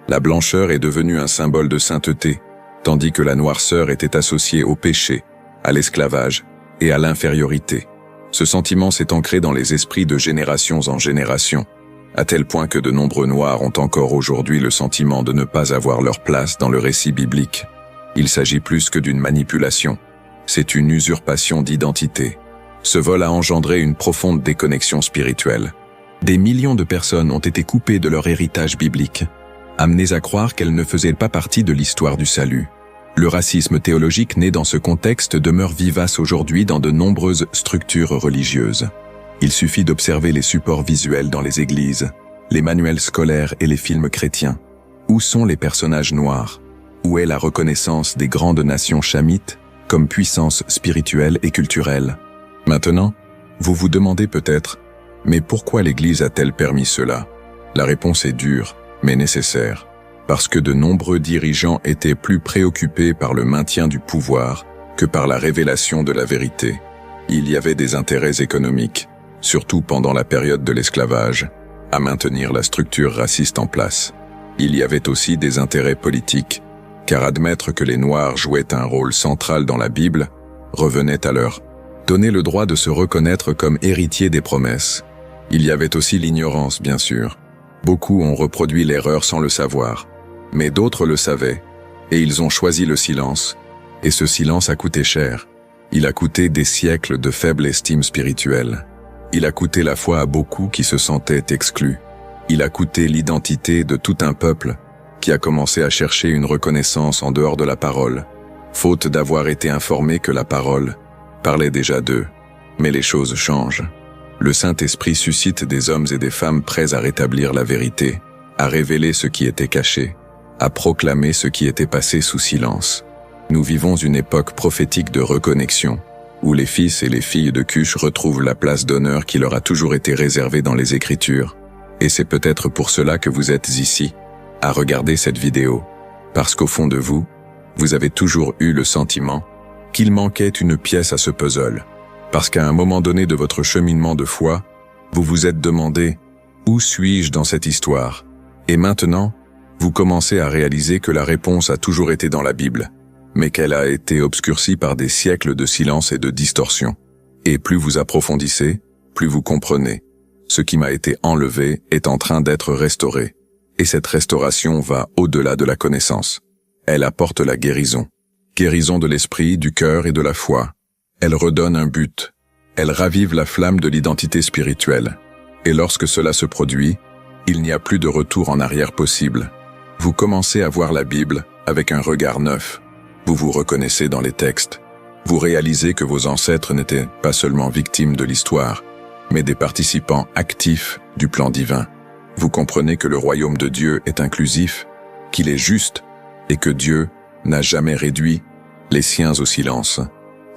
La blancheur est devenue un symbole de sainteté, tandis que la noirceur était associée au péché, à l'esclavage et à l'infériorité. Ce sentiment s'est ancré dans les esprits de générations en générations, à tel point que de nombreux Noirs ont encore aujourd'hui le sentiment de ne pas avoir leur place dans le récit biblique. Il s'agit plus que d'une manipulation, c'est une usurpation d'identité. Ce vol a engendré une profonde déconnexion spirituelle. Des millions de personnes ont été coupées de leur héritage biblique, amenées à croire qu'elles ne faisaient pas partie de l'histoire du salut. Le racisme théologique né dans ce contexte demeure vivace aujourd'hui dans de nombreuses structures religieuses. Il suffit d'observer les supports visuels dans les églises, les manuels scolaires et les films chrétiens. Où sont les personnages noirs? Où est la reconnaissance des grandes nations chamites comme puissance spirituelle et culturelle? Maintenant, vous vous demandez peut-être, mais pourquoi l'Église a-t-elle permis cela? La réponse est dure, mais nécessaire. Parce que de nombreux dirigeants étaient plus préoccupés par le maintien du pouvoir que par la révélation de la vérité. Il y avait des intérêts économiques, surtout pendant la période de l'esclavage, à maintenir la structure raciste en place. Il y avait aussi des intérêts politiques, car admettre que les Noirs jouaient un rôle central dans la Bible revenait à leur donner le droit de se reconnaître comme héritiers des promesses. Il y avait aussi l'ignorance, bien sûr. Beaucoup ont reproduit l'erreur sans le savoir, mais d'autres le savaient, et ils ont choisi le silence, et ce silence a coûté cher. Il a coûté des siècles de faible estime spirituelle. Il a coûté la foi à beaucoup qui se sentaient exclus. Il a coûté l'identité de tout un peuple qui a commencé à chercher une reconnaissance en dehors de la parole, faute d'avoir été informé que la parole parlait déjà d'eux. Mais les choses changent. Le Saint-Esprit suscite des hommes et des femmes prêts à rétablir la vérité, à révéler ce qui était caché, à proclamer ce qui était passé sous silence. Nous vivons une époque prophétique de reconnexion, où les fils et les filles de Cush retrouvent la place d'honneur qui leur a toujours été réservée dans les Écritures. Et c'est peut-être pour cela que vous êtes ici, à regarder cette vidéo, parce qu'au fond de vous, vous avez toujours eu le sentiment qu'il manquait une pièce à ce puzzle, parce qu'à un moment donné de votre cheminement de foi, vous vous êtes demandé « Où suis-je dans cette histoire ?» Et maintenant, vous commencez à réaliser que la réponse a toujours été dans la Bible, mais qu'elle a été obscurcie par des siècles de silence et de distorsion. Et plus vous approfondissez, plus vous comprenez. Ce qui m'a été enlevé est en train d'être restauré. Et cette restauration va au-delà de la connaissance. Elle apporte la guérison. Guérison de l'esprit, du cœur et de la foi. Elle redonne un but. Elle ravive la flamme de l'identité spirituelle. Et lorsque cela se produit, il n'y a plus de retour en arrière possible. Vous commencez à voir la Bible avec un regard neuf. Vous vous reconnaissez dans les textes. Vous réalisez que vos ancêtres n'étaient pas seulement victimes de l'histoire, mais des participants actifs du plan divin. Vous comprenez que le royaume de Dieu est inclusif, qu'il est juste, et que Dieu n'a jamais réduit les siens au silence.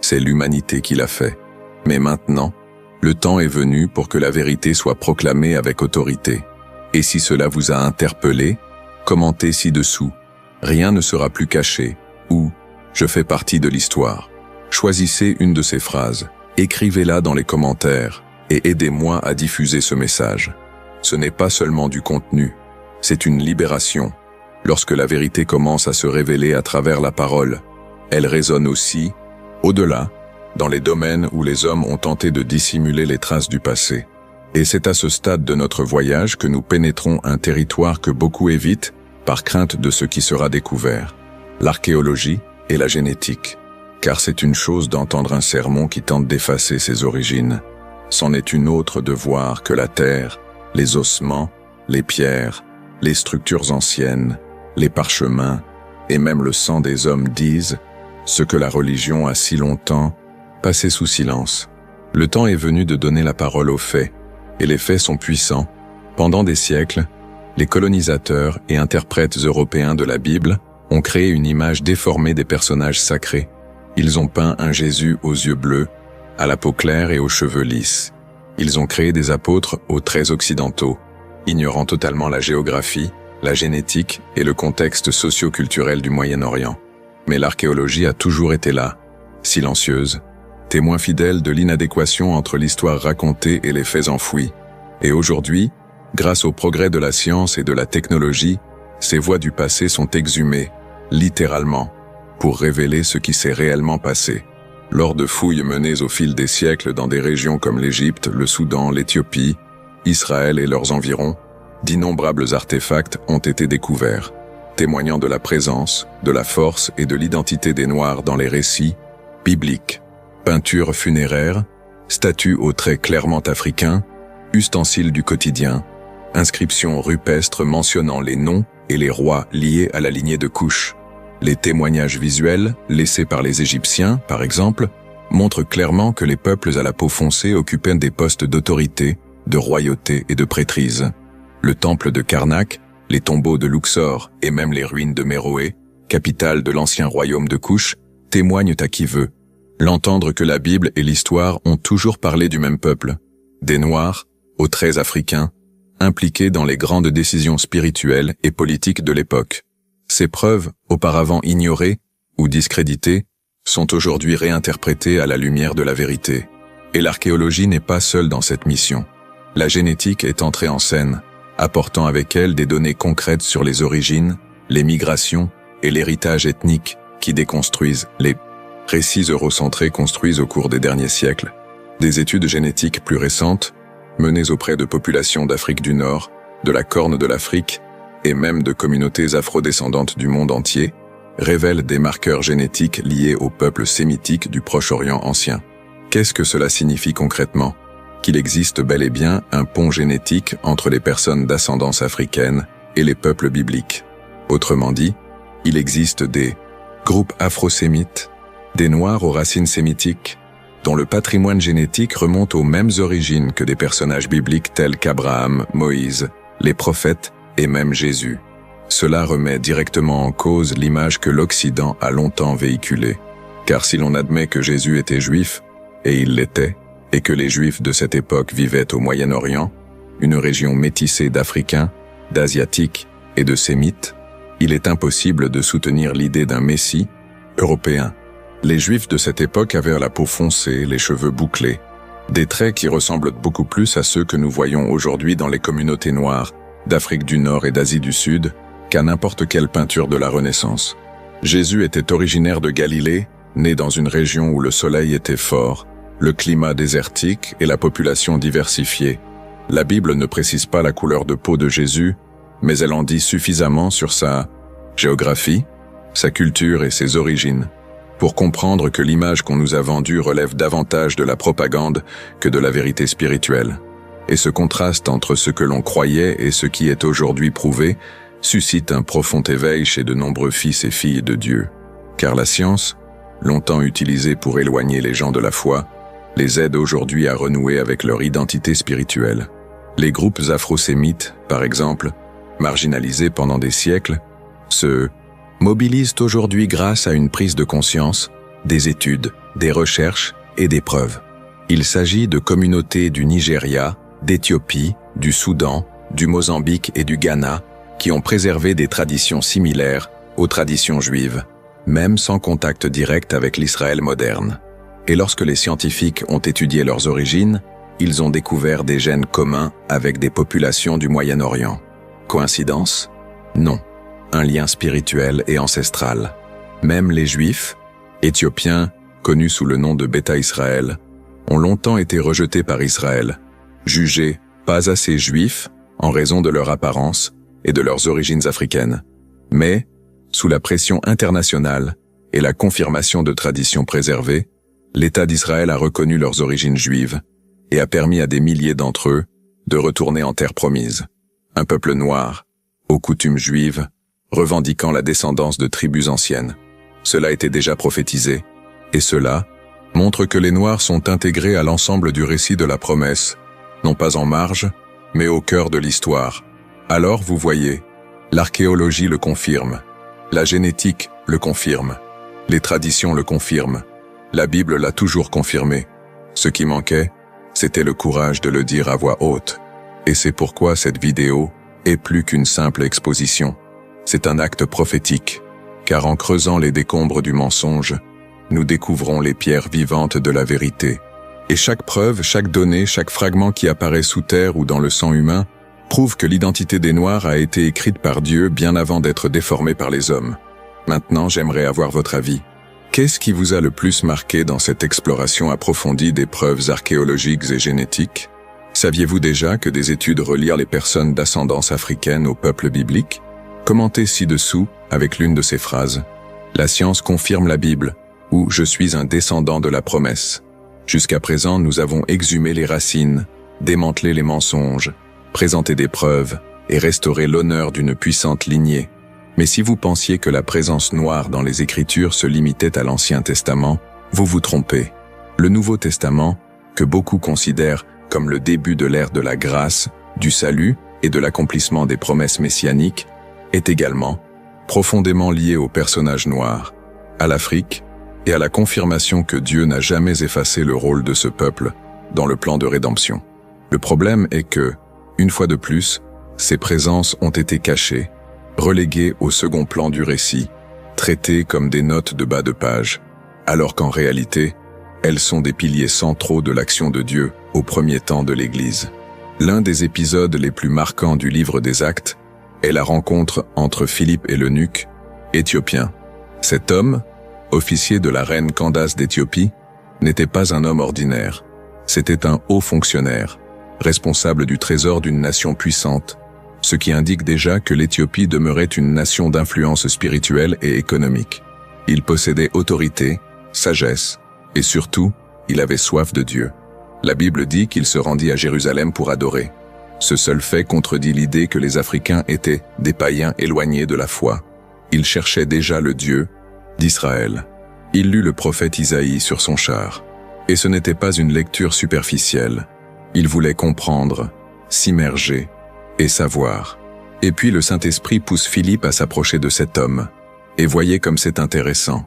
C'est l'humanité qui l'a fait. Mais maintenant, le temps est venu pour que la vérité soit proclamée avec autorité. Et si cela vous a interpellé, commentez ci-dessous. Rien ne sera plus caché, ou « Je fais partie de l'histoire ». Choisissez une de ces phrases, écrivez-la dans les commentaires, et aidez-moi à diffuser ce message. Ce n'est pas seulement du contenu, c'est une libération. Lorsque la vérité commence à se révéler à travers la parole, elle résonne aussi, au-delà, dans les domaines où les hommes ont tenté de dissimuler les traces du passé. Et c'est à ce stade de notre voyage que nous pénétrons un territoire que beaucoup évitent par crainte de ce qui sera découvert, l'archéologie et la génétique. Car c'est une chose d'entendre un sermon qui tente d'effacer ses origines. C'en est une autre de voir que la terre, les ossements, les pierres, les structures anciennes, les parchemins et même le sang des hommes disent ce que la religion a si longtemps passé sous silence. Le temps est venu de donner la parole aux faits, et les faits sont puissants. Pendant des siècles, les colonisateurs et interprètes européens de la Bible ont créé une image déformée des personnages sacrés. Ils ont peint un Jésus aux yeux bleus, à la peau claire et aux cheveux lisses. Ils ont créé des apôtres aux traits occidentaux, ignorant totalement la géographie, la génétique et le contexte socio-culturel du Moyen-Orient. Mais l'archéologie a toujours été là, silencieuse, témoin fidèle de l'inadéquation entre l'histoire racontée et les faits enfouis. Et aujourd'hui, grâce au progrès de la science et de la technologie, ces voix du passé sont exhumées, littéralement, pour révéler ce qui s'est réellement passé. Lors de fouilles menées au fil des siècles dans des régions comme l'Égypte, le Soudan, l'Éthiopie, Israël et leurs environs, d'innombrables artefacts ont été découverts, témoignant de la présence, de la force et de l'identité des Noirs dans les récits bibliques. Peintures funéraires, statues aux traits clairement africains, ustensiles du quotidien, inscriptions rupestres mentionnant les noms et les rois liés à la lignée de Cush. Les témoignages visuels, laissés par les Égyptiens, par exemple, montrent clairement que les peuples à la peau foncée occupaient des postes d'autorité, de royauté et de prêtrise. Le temple de Karnak, les tombeaux de Luxor et même les ruines de Méroé, capitale de l'ancien royaume de Cush, témoignent à qui veut. L'entendre que la Bible et l'histoire ont toujours parlé du même peuple, des Noirs, aux traits africains, impliqués dans les grandes décisions spirituelles et politiques de l'époque. Ces preuves, auparavant ignorées ou discréditées, sont aujourd'hui réinterprétées à la lumière de la vérité. Et l'archéologie n'est pas seule dans cette mission. La génétique est entrée en scène, apportant avec elle des données concrètes sur les origines, les migrations et l'héritage ethnique qui déconstruisent les récits eurocentrés construits au cours des derniers siècles. Des études génétiques plus récentes, menées auprès de populations d'Afrique du Nord, de la Corne de l'Afrique et même de communautés afrodescendantes du monde entier, révèlent des marqueurs génétiques liés au peuple sémitique du Proche-Orient ancien. Qu'est-ce que cela signifie concrètement? Qu'il existe bel et bien un pont génétique entre les personnes d'ascendance africaine et les peuples bibliques. Autrement dit, il existe des groupes afro-sémites, des Noirs aux racines sémitiques, dont le patrimoine génétique remonte aux mêmes origines que des personnages bibliques tels qu'Abraham, Moïse, les prophètes et même Jésus. Cela remet directement en cause l'image que l'Occident a longtemps véhiculée. Car si l'on admet que Jésus était juif, et il l'était, et que les Juifs de cette époque vivaient au Moyen-Orient, une région métissée d'Africains, d'Asiatiques et de Sémites, il est impossible de soutenir l'idée d'un Messie européen. Les Juifs de cette époque avaient la peau foncée, les cheveux bouclés, des traits qui ressemblent beaucoup plus à ceux que nous voyons aujourd'hui dans les communautés noires d'Afrique du Nord et d'Asie du Sud qu'à n'importe quelle peinture de la Renaissance. Jésus était originaire de Galilée, né dans une région où le soleil était fort, le climat désertique et la population diversifiée. La Bible ne précise pas la couleur de peau de Jésus, mais elle en dit suffisamment sur sa géographie, sa culture et ses origines, pour comprendre que l'image qu'on nous a vendue relève davantage de la propagande que de la vérité spirituelle. Et ce contraste entre ce que l'on croyait et ce qui est aujourd'hui prouvé suscite un profond éveil chez de nombreux fils et filles de Dieu. Car la science, longtemps utilisée pour éloigner les gens de la foi, les aide aujourd'hui à renouer avec leur identité spirituelle. Les groupes afro-sémites, par exemple, marginalisés pendant des siècles, se mobilisent aujourd'hui grâce à une prise de conscience, des études, des recherches et des preuves. Il s'agit de communautés du Nigeria, d'Éthiopie, du Soudan, du Mozambique et du Ghana qui ont préservé des traditions similaires aux traditions juives, même sans contact direct avec l'Israël moderne. Et lorsque les scientifiques ont étudié leurs origines, ils ont découvert des gènes communs avec des populations du Moyen-Orient. Coïncidence? Non. Un lien spirituel et ancestral. Même les Juifs, Éthiopiens, connus sous le nom de Bêta Israël, ont longtemps été rejetés par Israël, jugés pas assez juifs en raison de leur apparence et de leurs origines africaines. Mais, sous la pression internationale et la confirmation de traditions préservées, l'État d'Israël a reconnu leurs origines juives et a permis à des milliers d'entre eux de retourner en terre promise. Un peuple noir, aux coutumes juives, revendiquant la descendance de tribus anciennes. Cela était déjà prophétisé, et cela montre que les Noirs sont intégrés à l'ensemble du récit de la promesse, non pas en marge, mais au cœur de l'histoire. Alors vous voyez, l'archéologie le confirme, la génétique le confirme, les traditions le confirment, la Bible l'a toujours confirmé. Ce qui manquait, c'était le courage de le dire à voix haute. Et c'est pourquoi cette vidéo est plus qu'une simple exposition. C'est un acte prophétique, car en creusant les décombres du mensonge, nous découvrons les pierres vivantes de la vérité. Et chaque preuve, chaque donnée, chaque fragment qui apparaît sous terre ou dans le sang humain, prouve que l'identité des Noirs a été écrite par Dieu bien avant d'être déformée par les hommes. Maintenant, j'aimerais avoir votre avis. Qu'est-ce qui vous a le plus marqué dans cette exploration approfondie des preuves archéologiques et génétiques? Saviez-vous déjà que des études relient les personnes d'ascendance africaine au peuple biblique? Commentez ci-dessous avec l'une de ces phrases. La science confirme la Bible, ou je suis un descendant de la promesse. Jusqu'à présent, nous avons exhumé les racines, démantelé les mensonges, présenté des preuves et restauré l'honneur d'une puissante lignée. Mais si vous pensiez que la présence noire dans les Écritures se limitait à l'Ancien Testament, vous vous trompez. Le Nouveau Testament, que beaucoup considèrent comme le début de l'ère de la grâce, du salut et de l'accomplissement des promesses messianiques, est également profondément lié au personnage noir, à l'Afrique et à la confirmation que Dieu n'a jamais effacé le rôle de ce peuple dans le plan de rédemption. Le problème est que, une fois de plus, ces présences ont été cachées, reléguées au second plan du récit, traitées comme des notes de bas de page, alors qu'en réalité, elles sont des piliers centraux de l'action de Dieu au premier temps de l'Église. L'un des épisodes les plus marquants du livre des Actes est la rencontre entre Philippe et l'eunuque éthiopien. Cet homme, officier de la reine Candace d'Éthiopie, n'était pas un homme ordinaire. C'était un haut fonctionnaire, responsable du trésor d'une nation puissante, ce qui indique déjà que l'Éthiopie demeurait une nation d'influence spirituelle et économique. Il possédait autorité, sagesse, et surtout, il avait soif de Dieu. La Bible dit qu'il se rendit à Jérusalem pour adorer. Ce seul fait contredit l'idée que les Africains étaient des païens éloignés de la foi. Il cherchait déjà le Dieu d'Israël. Il lut le prophète Isaïe sur son char. Et ce n'était pas une lecture superficielle. Il voulait comprendre, s'immerger et savoir. Et puis le Saint-Esprit pousse Philippe à s'approcher de cet homme. Et voyez comme c'est intéressant.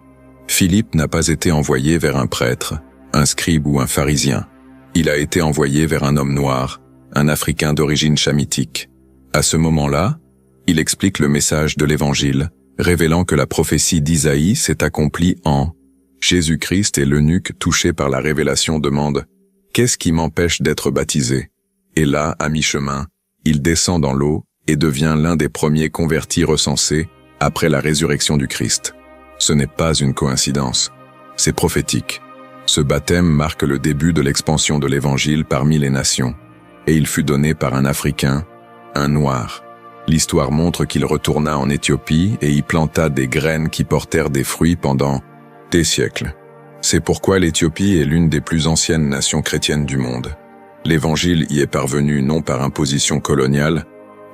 Philippe n'a pas été envoyé vers un prêtre, un scribe ou un pharisien. Il a été envoyé vers un homme noir, un Africain d'origine chamitique. À ce moment-là, il explique le message de l'Évangile, révélant que la prophétie d'Isaïe s'est accomplie en Jésus-Christ, et l'eunuque touché par la révélation demande « Qu'est-ce qui m'empêche d'être baptisé ?» Et là, à mi-chemin, il descend dans l'eau et devient l'un des premiers convertis recensés après la résurrection du Christ. Ce n'est pas une coïncidence, c'est prophétique. Ce baptême marque le début de l'expansion de l'Évangile parmi les nations, et il fut donné par un Africain, un Noir. L'histoire montre qu'il retourna en Éthiopie et y planta des graines qui portèrent des fruits pendant des siècles. C'est pourquoi l'Éthiopie est l'une des plus anciennes nations chrétiennes du monde. L'Évangile y est parvenu non par imposition coloniale,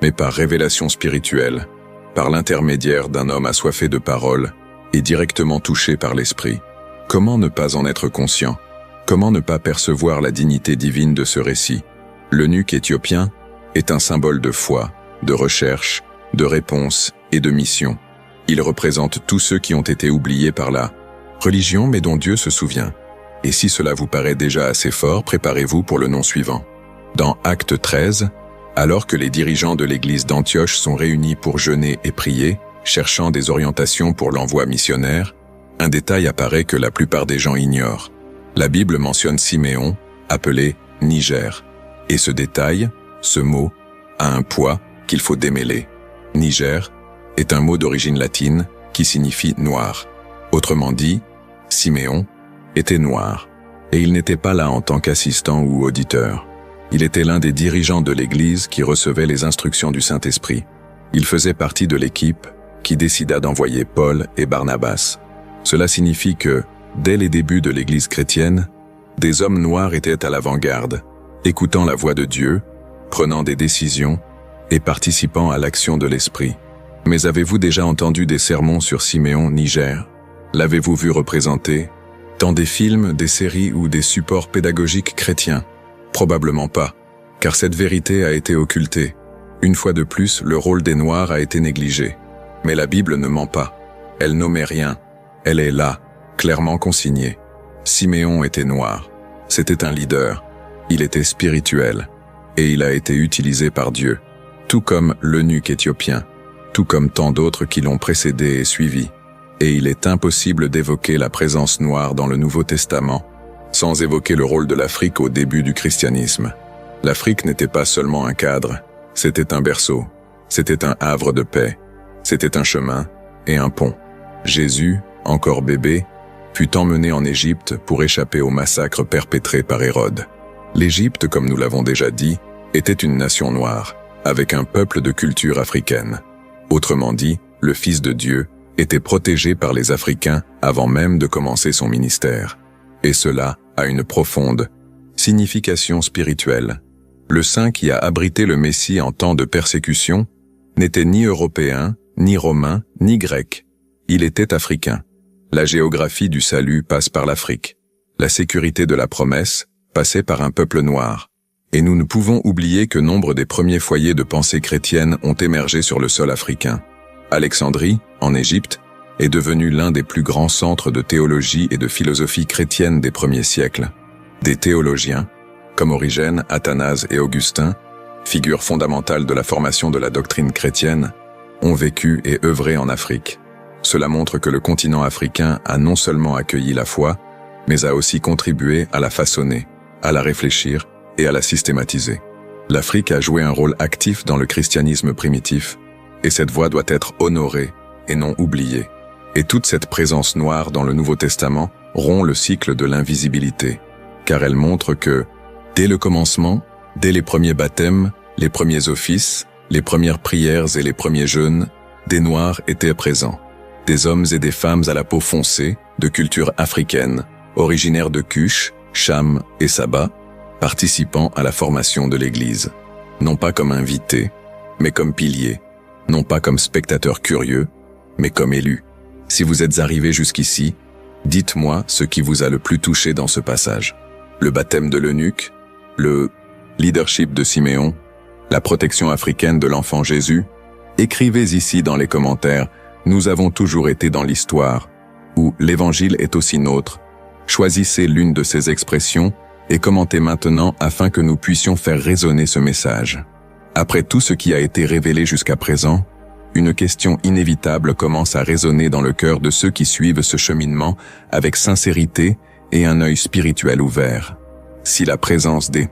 mais par révélation spirituelle, par l'intermédiaire d'un homme assoiffé de parole et directement touché par l'Esprit. Comment ne pas en être conscient? Comment ne pas percevoir la dignité divine de ce récit? L'eunuque éthiopien est un symbole de foi, de recherche, de réponse et de mission. Il représente tous ceux qui ont été oubliés par la religion mais dont Dieu se souvient. Et si cela vous paraît déjà assez fort, préparez-vous pour le nom suivant. Dans Acte 13, alors que les dirigeants de l'église d'Antioche sont réunis pour jeûner et prier, cherchant des orientations pour l'envoi missionnaire, un détail apparaît que la plupart des gens ignorent. La Bible mentionne Siméon, appelé Niger. Et ce détail, ce mot, a un poids qu'il faut démêler. Niger est un mot d'origine latine qui signifie noir. Autrement dit, Siméon était noir. Et il n'était pas là en tant qu'assistant ou auditeur. Il était l'un des dirigeants de l'Église qui recevait les instructions du Saint-Esprit. Il faisait partie de l'équipe qui décida d'envoyer Paul et Barnabas. Cela signifie que, dès les débuts de l'Église chrétienne, des hommes noirs étaient à l'avant-garde, écoutant la voix de Dieu, prenant des décisions et participant à l'action de l'Esprit. Mais avez-vous déjà entendu des sermons sur Siméon, Niger? L'avez-vous vu représenté dans des films, des séries ou des supports pédagogiques chrétiens? Probablement pas, car cette vérité a été occultée. Une fois de plus, le rôle des Noirs a été négligé. Mais la Bible ne ment pas. Elle n'omet rien. Elle est là, clairement consignée. Siméon était noir. C'était un leader. Il était spirituel. Et il a été utilisé par Dieu. Tout comme l'eunuque éthiopien. Tout comme tant d'autres qui l'ont précédé et suivi. Et il est impossible d'évoquer la présence noire dans le Nouveau Testament sans évoquer le rôle de l'Afrique au début du christianisme. L'Afrique n'était pas seulement un cadre, c'était un berceau, c'était un havre de paix, c'était un chemin et un pont. Jésus, encore bébé, fut emmené en Égypte pour échapper au massacre perpétré par Hérode. L'Égypte, comme nous l'avons déjà dit, était une nation noire, avec un peuple de culture africaine. Autrement dit, le Fils de Dieu était protégé par les Africains avant même de commencer son ministère. Et cela a une profonde signification spirituelle. Le saint qui a abrité le Messie en temps de persécution n'était ni européen, ni romain, ni grec. Il était africain. La géographie du salut passe par l'Afrique. La sécurité de la promesse passait par un peuple noir. Et nous ne pouvons oublier que nombre des premiers foyers de pensée chrétienne ont émergé sur le sol africain. Alexandrie, en Égypte, est devenu l'un des plus grands centres de théologie et de philosophie chrétienne des premiers siècles. Des théologiens, comme Origène, Athanase et Augustin, figures fondamentales de la formation de la doctrine chrétienne, ont vécu et œuvré en Afrique. Cela montre que le continent africain a non seulement accueilli la foi, mais a aussi contribué à la façonner, à la réfléchir et à la systématiser. L'Afrique a joué un rôle actif dans le christianisme primitif, et cette voix doit être honorée et non oubliée. Et toute cette présence noire dans le Nouveau Testament rompt le cycle de l'invisibilité, car elle montre que, dès le commencement, dès les premiers baptêmes, les premiers offices, les premières prières et les premiers jeûnes, des Noirs étaient présents. Des hommes et des femmes à la peau foncée, de culture africaine, originaires de Cush, Cham et Saba, participant à la formation de l'Église. Non pas comme invités, mais comme piliers. Non pas comme spectateurs curieux, mais comme élus. Si vous êtes arrivés jusqu'ici, dites-moi ce qui vous a le plus touché dans ce passage. Le baptême de l'eunuque, le leadership de Siméon, la protection africaine de l'enfant Jésus. Écrivez ici dans les commentaires, nous avons toujours été dans l'histoire, où l'évangile est aussi nôtre. Choisissez l'une de ces expressions et commentez maintenant afin que nous puissions faire résonner ce message. Après tout ce qui a été révélé jusqu'à présent, une question inévitable commence à résonner dans le cœur de ceux qui suivent ce cheminement avec sincérité et un œil spirituel ouvert. Si la présence des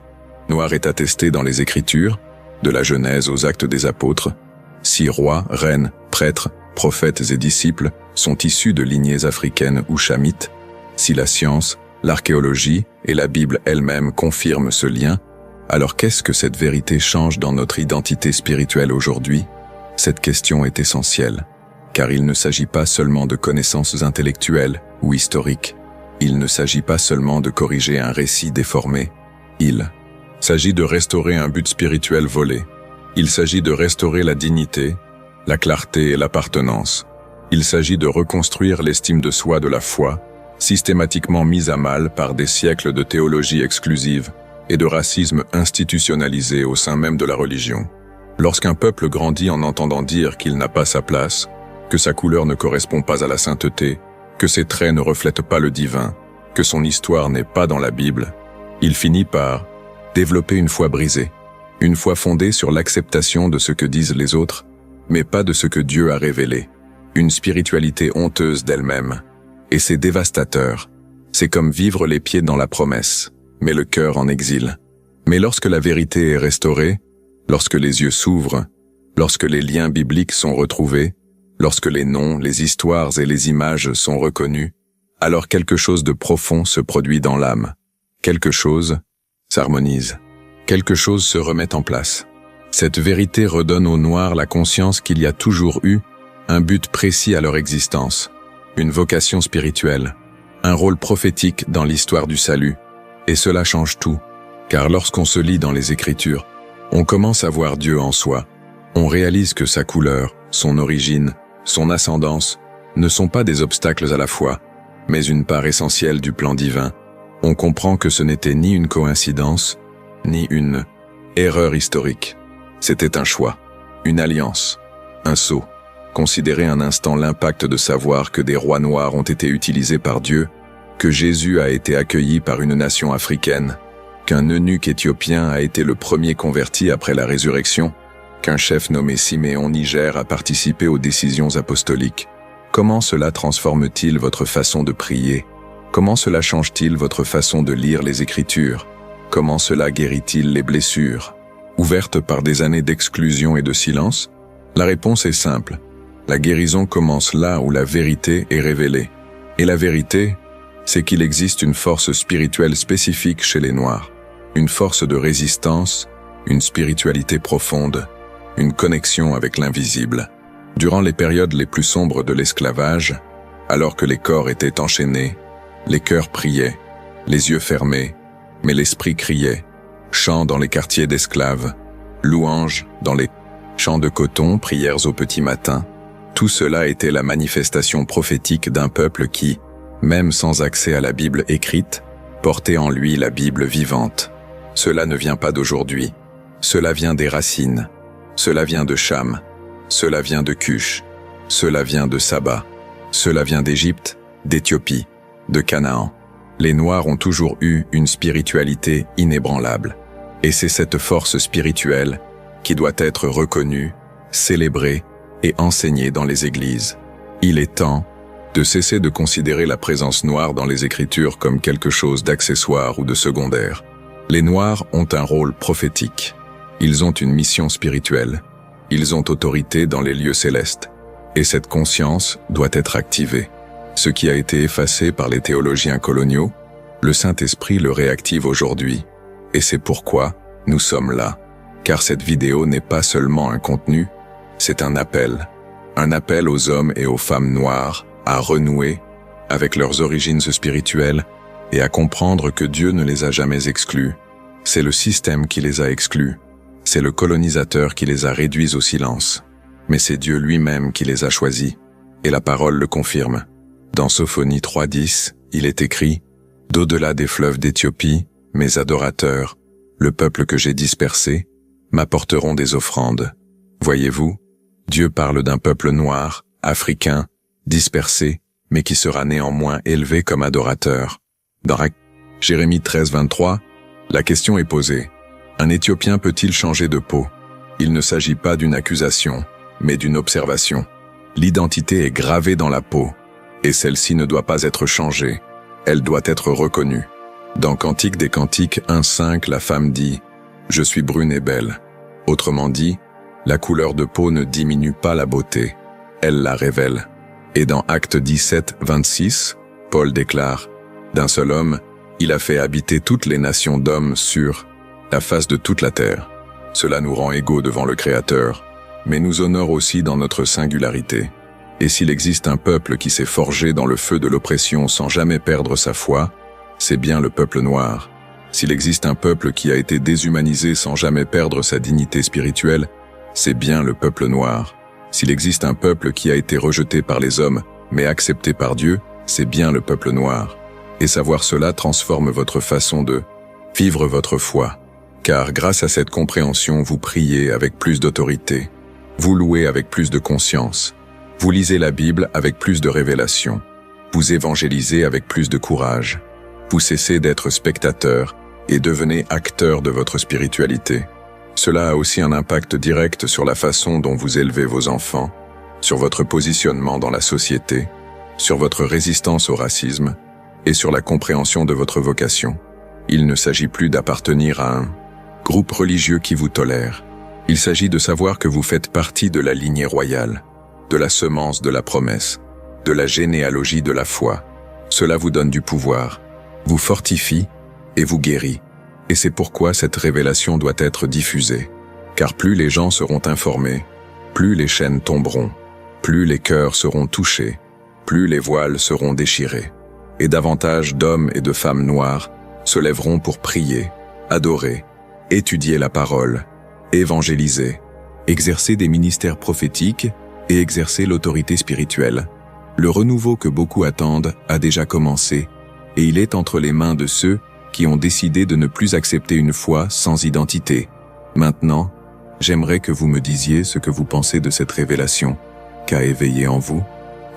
Noirs est attestée dans les Écritures, de la Genèse aux Actes des Apôtres, si rois, reines, prêtres, prophètes et disciples sont issus de lignées africaines ou chamites, si la science, l'archéologie et la Bible elle-même confirment ce lien, alors qu'est-ce que cette vérité change dans notre identité spirituelle aujourd'hui? Cette question est essentielle, car il ne s'agit pas seulement de connaissances intellectuelles ou historiques. Il ne s'agit pas seulement de corriger un récit déformé. Il s'agit de restaurer un but spirituel volé. Il s'agit de restaurer la dignité, la clarté et l'appartenance. Il s'agit de reconstruire l'estime de soi de la foi, systématiquement mise à mal par des siècles de théologie exclusive et de racisme institutionnalisé au sein même de la religion. Lorsqu'un peuple grandit en entendant dire qu'il n'a pas sa place, que sa couleur ne correspond pas à la sainteté, que ses traits ne reflètent pas le divin, que son histoire n'est pas dans la Bible, il finit par développer une foi brisée, une foi fondée sur l'acceptation de ce que disent les autres, mais pas de ce que Dieu a révélé, une spiritualité honteuse d'elle-même. Et c'est dévastateur. C'est comme vivre les pieds dans la promesse, mais le cœur en exil. Mais lorsque la vérité est restaurée, lorsque les yeux s'ouvrent, lorsque les liens bibliques sont retrouvés, lorsque les noms, les histoires et les images sont reconnus, alors quelque chose de profond se produit dans l'âme. Quelque chose s'harmonise. Quelque chose se remet en place. Cette vérité redonne aux Noirs la conscience qu'il y a toujours eu un but précis à leur existence, une vocation spirituelle, un rôle prophétique dans l'histoire du salut. Et cela change tout, car lorsqu'on se lit dans les Écritures, on commence à voir Dieu en soi. On réalise que sa couleur, son origine, son ascendance ne sont pas des obstacles à la foi, mais une part essentielle du plan divin. On comprend que ce n'était ni une coïncidence, ni une erreur historique. C'était un choix, une alliance, un saut. Considérez un instant l'impact de savoir que des rois noirs ont été utilisés par Dieu, que Jésus a été accueilli par une nation africaine, qu'un eunuque éthiopien a été le premier converti après la résurrection, qu'un chef nommé Siméon Niger a participé aux décisions apostoliques. Comment cela transforme-t-il votre façon de prier? Comment cela change-t-il votre façon de lire les Écritures? Comment cela guérit-il les blessures ouvertes par des années d'exclusion et de silence? La réponse est simple. La guérison commence là où la vérité est révélée. Et la vérité, c'est qu'il existe une force spirituelle spécifique chez les Noirs. Une force de résistance, une spiritualité profonde, une connexion avec l'invisible. Durant les périodes les plus sombres de l'esclavage, alors que les corps étaient enchaînés, les cœurs priaient, les yeux fermés, mais l'esprit criait. Chants dans les quartiers d'esclaves, louanges dans les champs de coton, prières au petit matin. Tout cela était la manifestation prophétique d'un peuple qui, même sans accès à la Bible écrite, portait en lui la Bible vivante. Cela ne vient pas d'aujourd'hui. Cela vient des racines. Cela vient de Cham. Cela vient de Cush. Cela vient de Saba. Cela vient d'Égypte, d'Éthiopie, de Canaan. Les Noirs ont toujours eu une spiritualité inébranlable. Et c'est cette force spirituelle qui doit être reconnue, célébrée et enseignée dans les églises. Il est temps de cesser de considérer la présence noire dans les Écritures comme quelque chose d'accessoire ou de secondaire. Les Noirs ont un rôle prophétique. Ils ont une mission spirituelle. Ils ont autorité dans les lieux célestes. Et cette conscience doit être activée. Ce qui a été effacé par les théologiens coloniaux, le Saint-Esprit le réactive aujourd'hui. Et c'est pourquoi nous sommes là. Car cette vidéo n'est pas seulement un contenu, c'est un appel. Un appel aux hommes et aux femmes noires à renouer avec leurs origines spirituelles et à comprendre que Dieu ne les a jamais exclus. C'est le système qui les a exclus. C'est le colonisateur qui les a réduits au silence. Mais c'est Dieu lui-même qui les a choisis. Et la parole le confirme. Dans Sophonie 3.10, il est écrit « D'au-delà des fleuves d'Éthiopie, mes adorateurs, le peuple que j'ai dispersé, m'apporteront des offrandes. » Voyez-vous, Dieu parle d'un peuple noir, africain, dispersé, mais qui sera néanmoins élevé comme adorateur. Dans Jérémie 13.23, la question est posée. Un Éthiopien peut-il changer de peau? Il ne s'agit pas d'une accusation, mais d'une observation. L'identité est gravée dans la peau, et celle-ci ne doit pas être changée. Elle doit être reconnue. Dans Cantique des Cantiques 1.5, la femme dit « Je suis brune et belle ». Autrement dit, la couleur de peau ne diminue pas la beauté, elle la révèle. Et dans Actes 17.26, Paul déclare « D'un seul homme, il a fait habiter toutes les nations d'hommes sur la face de toute la terre. Cela nous rend égaux devant le Créateur, mais nous honore aussi dans notre singularité. Et s'il existe un peuple qui s'est forgé dans le feu de l'oppression sans jamais perdre sa foi, c'est bien le peuple noir. S'il existe un peuple qui a été déshumanisé sans jamais perdre sa dignité spirituelle, c'est bien le peuple noir. S'il existe un peuple qui a été rejeté par les hommes, mais accepté par Dieu, c'est bien le peuple noir. Et savoir cela transforme votre façon de vivre votre foi. Car grâce à cette compréhension, vous priez avec plus d'autorité, vous louez avec plus de conscience, vous lisez la Bible avec plus de révélation, vous évangélisez avec plus de courage, vous cessez d'être spectateur et devenez acteur de votre spiritualité. Cela a aussi un impact direct sur la façon dont vous élevez vos enfants, sur votre positionnement dans la société, sur votre résistance au racisme et sur la compréhension de votre vocation. Il ne s'agit plus d'appartenir à un groupe religieux qui vous tolère. Il s'agit de savoir que vous faites partie de la lignée royale, de la semence de la promesse, de la généalogie de la foi. Cela vous donne du pouvoir, vous fortifie et vous guérit. Et c'est pourquoi cette révélation doit être diffusée. Car plus les gens seront informés, plus les chaînes tomberont, plus les cœurs seront touchés, plus les voiles seront déchirés. Et davantage d'hommes et de femmes noirs se lèveront pour prier, adorer, étudier la parole, évangéliser, exercer des ministères prophétiques et exercer l'autorité spirituelle. Le renouveau que beaucoup attendent a déjà commencé, et il est entre les mains de ceux qui ont décidé de ne plus accepter une foi sans identité. Maintenant, j'aimerais que vous me disiez ce que vous pensez de cette révélation qu'a éveillé en vous.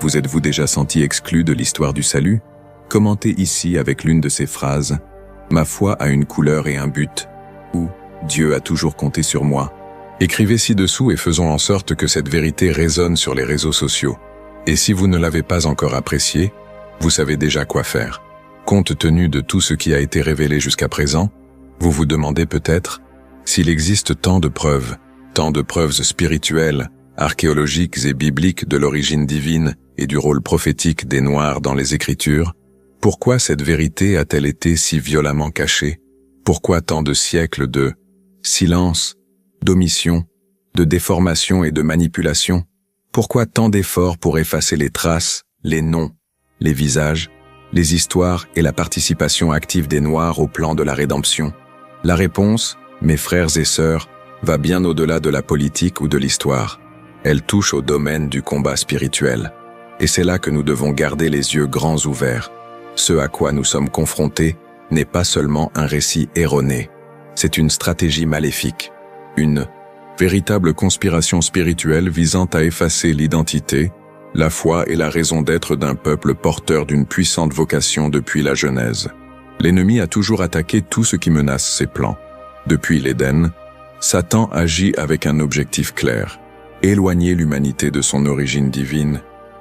Vous êtes-vous déjà senti exclu de l'histoire du salut? Commentez ici avec l'une de ces phrases « Ma foi a une couleur et un but » ou « Dieu a toujours compté sur moi ». Écrivez ci-dessous et faisons en sorte que cette vérité résonne sur les réseaux sociaux. Et si vous ne l'avez pas encore apprécié, vous savez déjà quoi faire. Compte tenu de tout ce qui a été révélé jusqu'à présent, vous vous demandez peut-être s'il existe tant de preuves spirituelles, archéologiques et bibliques de l'origine divine et du rôle prophétique des Noirs dans les Écritures. Pourquoi cette vérité a-t-elle été si violemment cachée? Pourquoi tant de siècles de silence, d'omission, de déformation et de manipulation? Pourquoi tant d'efforts pour effacer les traces, les noms, les visages, les histoires et la participation active des Noirs au plan de la rédemption? La réponse, mes frères et sœurs, va bien au-delà de la politique ou de l'histoire. Elle touche au domaine du combat spirituel. Et c'est là que nous devons garder les yeux grands ouverts. Ce à quoi nous sommes confrontés n'est pas seulement un récit erroné. C'est une stratégie maléfique. Une véritable conspiration spirituelle visant à effacer l'identité, la foi et la raison d'être d'un peuple porteur d'une puissante vocation depuis la Genèse. L'ennemi a toujours attaqué tout ce qui menace ses plans. Depuis l'Éden, Satan agit avec un objectif clair, éloigner l'humanité de son origine divine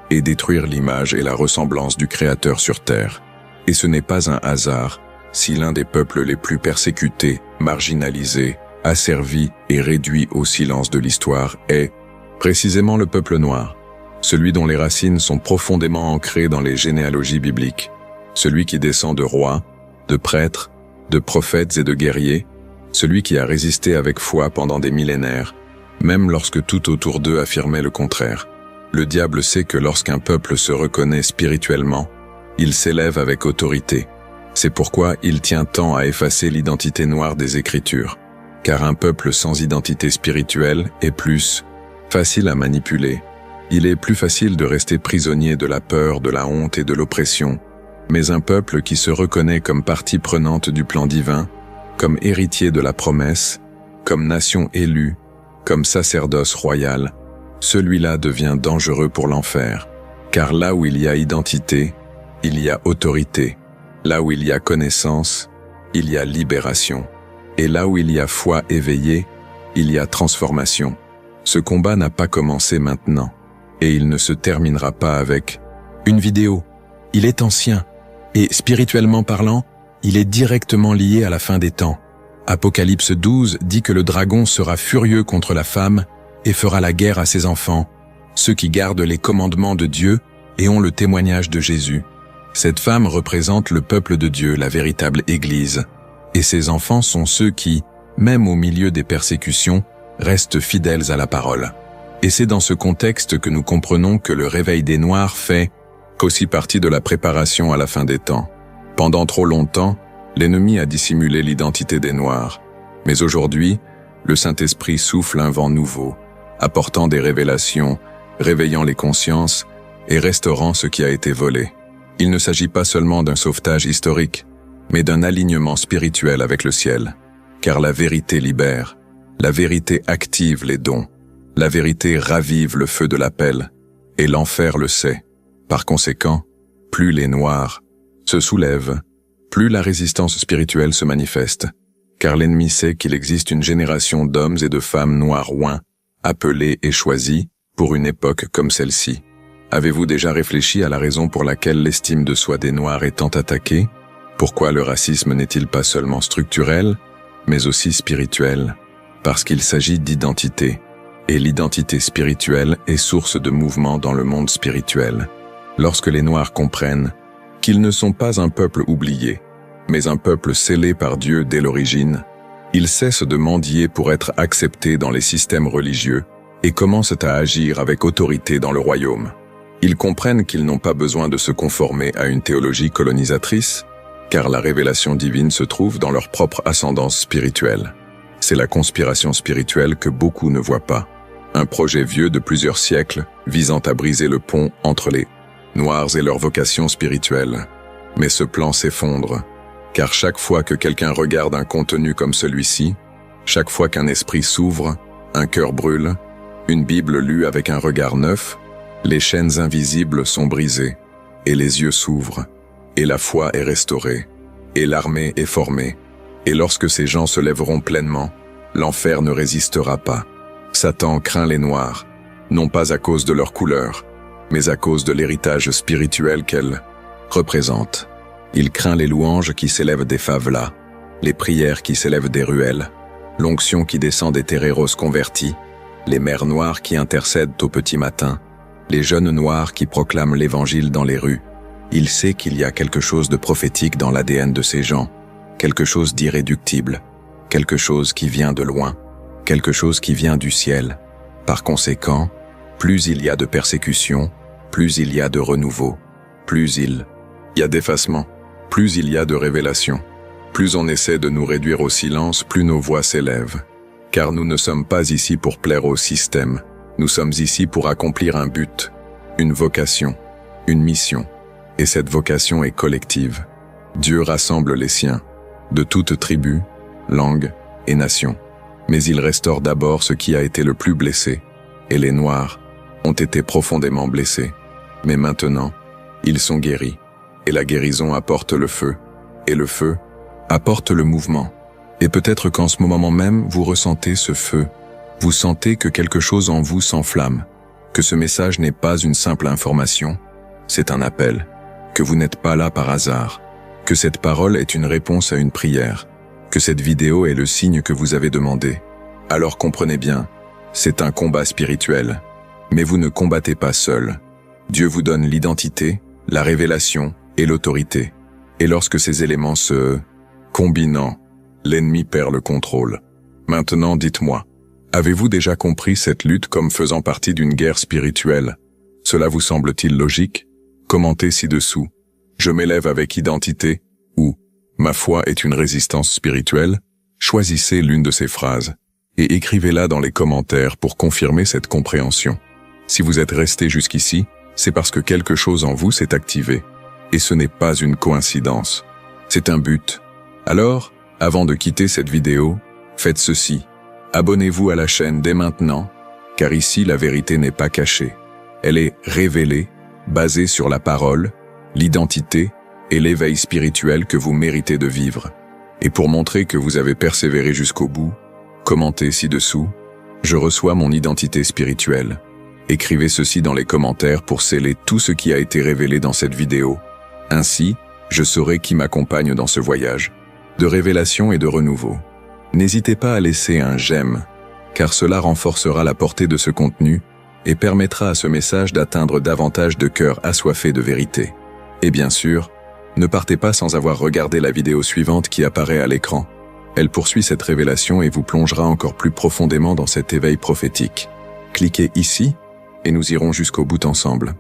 et détruire l'image et la ressemblance du Créateur sur terre. Et ce n'est pas un hasard si l'un des peuples les plus persécutés, marginalisés, asservi et réduit au silence de l'histoire est précisément le peuple noir, celui dont les racines sont profondément ancrées dans les généalogies bibliques, celui qui descend de rois, de prêtres, de prophètes et de guerriers, celui qui a résisté avec foi pendant des millénaires, même lorsque tout autour d'eux affirmait le contraire. Le diable sait que lorsqu'un peuple se reconnaît spirituellement, il s'élève avec autorité. C'est pourquoi il tient tant à effacer l'identité noire des Écritures, car un peuple sans identité spirituelle est plus facile à manipuler. Il est plus facile de rester prisonnier de la peur, de la honte et de l'oppression, mais un peuple qui se reconnaît comme partie prenante du plan divin, comme héritier de la promesse, comme nation élue, comme sacerdoce royal, celui-là devient dangereux pour l'enfer, car là où il y a identité, il y a autorité, là où il y a connaissance, il y a libération, et là où il y a foi éveillée, il y a transformation. Ce combat n'a pas commencé maintenant, et il ne se terminera pas avec une vidéo. Il est ancien, et spirituellement parlant, il est directement lié à la fin des temps. Apocalypse 12 dit que le dragon sera furieux contre la femme et fera la guerre à ses enfants, ceux qui gardent les commandements de Dieu et ont le témoignage de Jésus. Cette femme représente le peuple de Dieu, la véritable Église, et ses enfants sont ceux qui, même au milieu des persécutions, restent fidèles à la parole. Et c'est dans ce contexte que nous comprenons que le réveil des Noirs fait aussi partie de la préparation à la fin des temps. Pendant trop longtemps, l'ennemi a dissimulé l'identité des Noirs. Mais aujourd'hui, le Saint-Esprit souffle un vent nouveau, apportant des révélations, réveillant les consciences et restaurant ce qui a été volé. Il ne s'agit pas seulement d'un sauvetage historique, mais d'un alignement spirituel avec le ciel. Car la vérité libère, la vérité active les dons, la vérité ravive le feu de l'appel, et l'enfer le sait. Par conséquent, plus les Noirs se soulèvent, plus la résistance spirituelle se manifeste, car l'ennemi sait qu'il existe une génération d'hommes et de femmes noirs oints, appelés et choisis pour une époque comme celle-ci. Avez-vous déjà réfléchi à la raison pour laquelle l'estime de soi des Noirs est tant attaquée? Pourquoi le racisme n'est-il pas seulement structurel, mais aussi spirituel? Parce qu'il s'agit d'identité, et l'identité spirituelle est source de mouvement dans le monde spirituel. Lorsque les Noirs comprennent qu'ils ne sont pas un peuple oublié, mais un peuple scellé par Dieu dès l'origine, ils cessent de mendier pour être acceptés dans les systèmes religieux et commencent à agir avec autorité dans le royaume. Ils comprennent qu'ils n'ont pas besoin de se conformer à une théologie colonisatrice, car la révélation divine se trouve dans leur propre ascendance spirituelle. C'est la conspiration spirituelle que beaucoup ne voient pas. Un projet vieux de plusieurs siècles visant à briser le pont entre les Noirs et leur vocation spirituelle. Mais ce plan s'effondre, car chaque fois que quelqu'un regarde un contenu comme celui-ci, chaque fois qu'un esprit s'ouvre, un cœur brûle, une Bible lue avec un regard neuf, les chaînes invisibles sont brisées, et les yeux s'ouvrent, et la foi est restaurée, et l'armée est formée, et lorsque ces gens se lèveront pleinement, l'enfer ne résistera pas. Satan craint les Noirs, non pas à cause de leur couleur, mais à cause de l'héritage spirituel qu'elle représente. Il craint les louanges qui s'élèvent des favelas, les prières qui s'élèvent des ruelles, l'onction qui descend des terreiros convertis, les mères noires qui intercèdent au petit matin, les jeunes noirs qui proclament l'évangile dans les rues. Il sait qu'il y a quelque chose de prophétique dans l'ADN de ces gens, quelque chose d'irréductible, quelque chose qui vient de loin, quelque chose qui vient du ciel. Par conséquent, plus il y a de persécutions, plus il y a de renouveau, plus il y a d'effacement, plus il y a de révélation. Plus on essaie de nous réduire au silence, plus nos voix s'élèvent. Car nous ne sommes pas ici pour plaire au système, nous sommes ici pour accomplir un but, une vocation, une mission. Et cette vocation est collective. Dieu rassemble les siens, de toutes tribus, langues et nations. Mais il restaure d'abord ce qui a été le plus blessé, et les Noirs ont été profondément blessés. Mais maintenant, ils sont guéris, et la guérison apporte le feu, et le feu apporte le mouvement. Et peut-être qu'en ce moment même, vous ressentez ce feu. Vous sentez que quelque chose en vous s'enflamme, que ce message n'est pas une simple information, c'est un appel, que vous n'êtes pas là par hasard, que cette parole est une réponse à une prière, que cette vidéo est le signe que vous avez demandé. Alors comprenez bien, c'est un combat spirituel. Mais vous ne combattez pas seul. Dieu vous donne l'identité, la révélation et l'autorité. Et lorsque ces éléments se combinent, l'ennemi perd le contrôle. Maintenant, dites-moi, avez-vous déjà compris cette lutte comme faisant partie d'une guerre spirituelle? Cela vous semble-t-il logique? Commentez ci-dessous. Je m'élève avec identité ou ma foi est une résistance spirituelle. Choisissez l'une de ces phrases et écrivez-la dans les commentaires pour confirmer cette compréhension. Si vous êtes resté jusqu'ici, c'est parce que quelque chose en vous s'est activé. Et ce n'est pas une coïncidence. C'est un but. Alors, avant de quitter cette vidéo, faites ceci. Abonnez-vous à la chaîne dès maintenant, car ici la vérité n'est pas cachée. Elle est révélée, basée sur la parole, l'identité et l'éveil spirituel que vous méritez de vivre. Et pour montrer que vous avez persévéré jusqu'au bout, commentez ci-dessous. Je reçois mon identité spirituelle. Écrivez ceci dans les commentaires pour sceller tout ce qui a été révélé dans cette vidéo. Ainsi, je saurai qui m'accompagne dans ce voyage de révélation et de renouveau. N'hésitez pas à laisser un j'aime, car cela renforcera la portée de ce contenu et permettra à ce message d'atteindre davantage de cœurs assoiffés de vérité. Et bien sûr, ne partez pas sans avoir regardé la vidéo suivante qui apparaît à l'écran. Elle poursuit cette révélation et vous plongera encore plus profondément dans cet éveil prophétique. Cliquez ici et nous irons jusqu'au bout ensemble.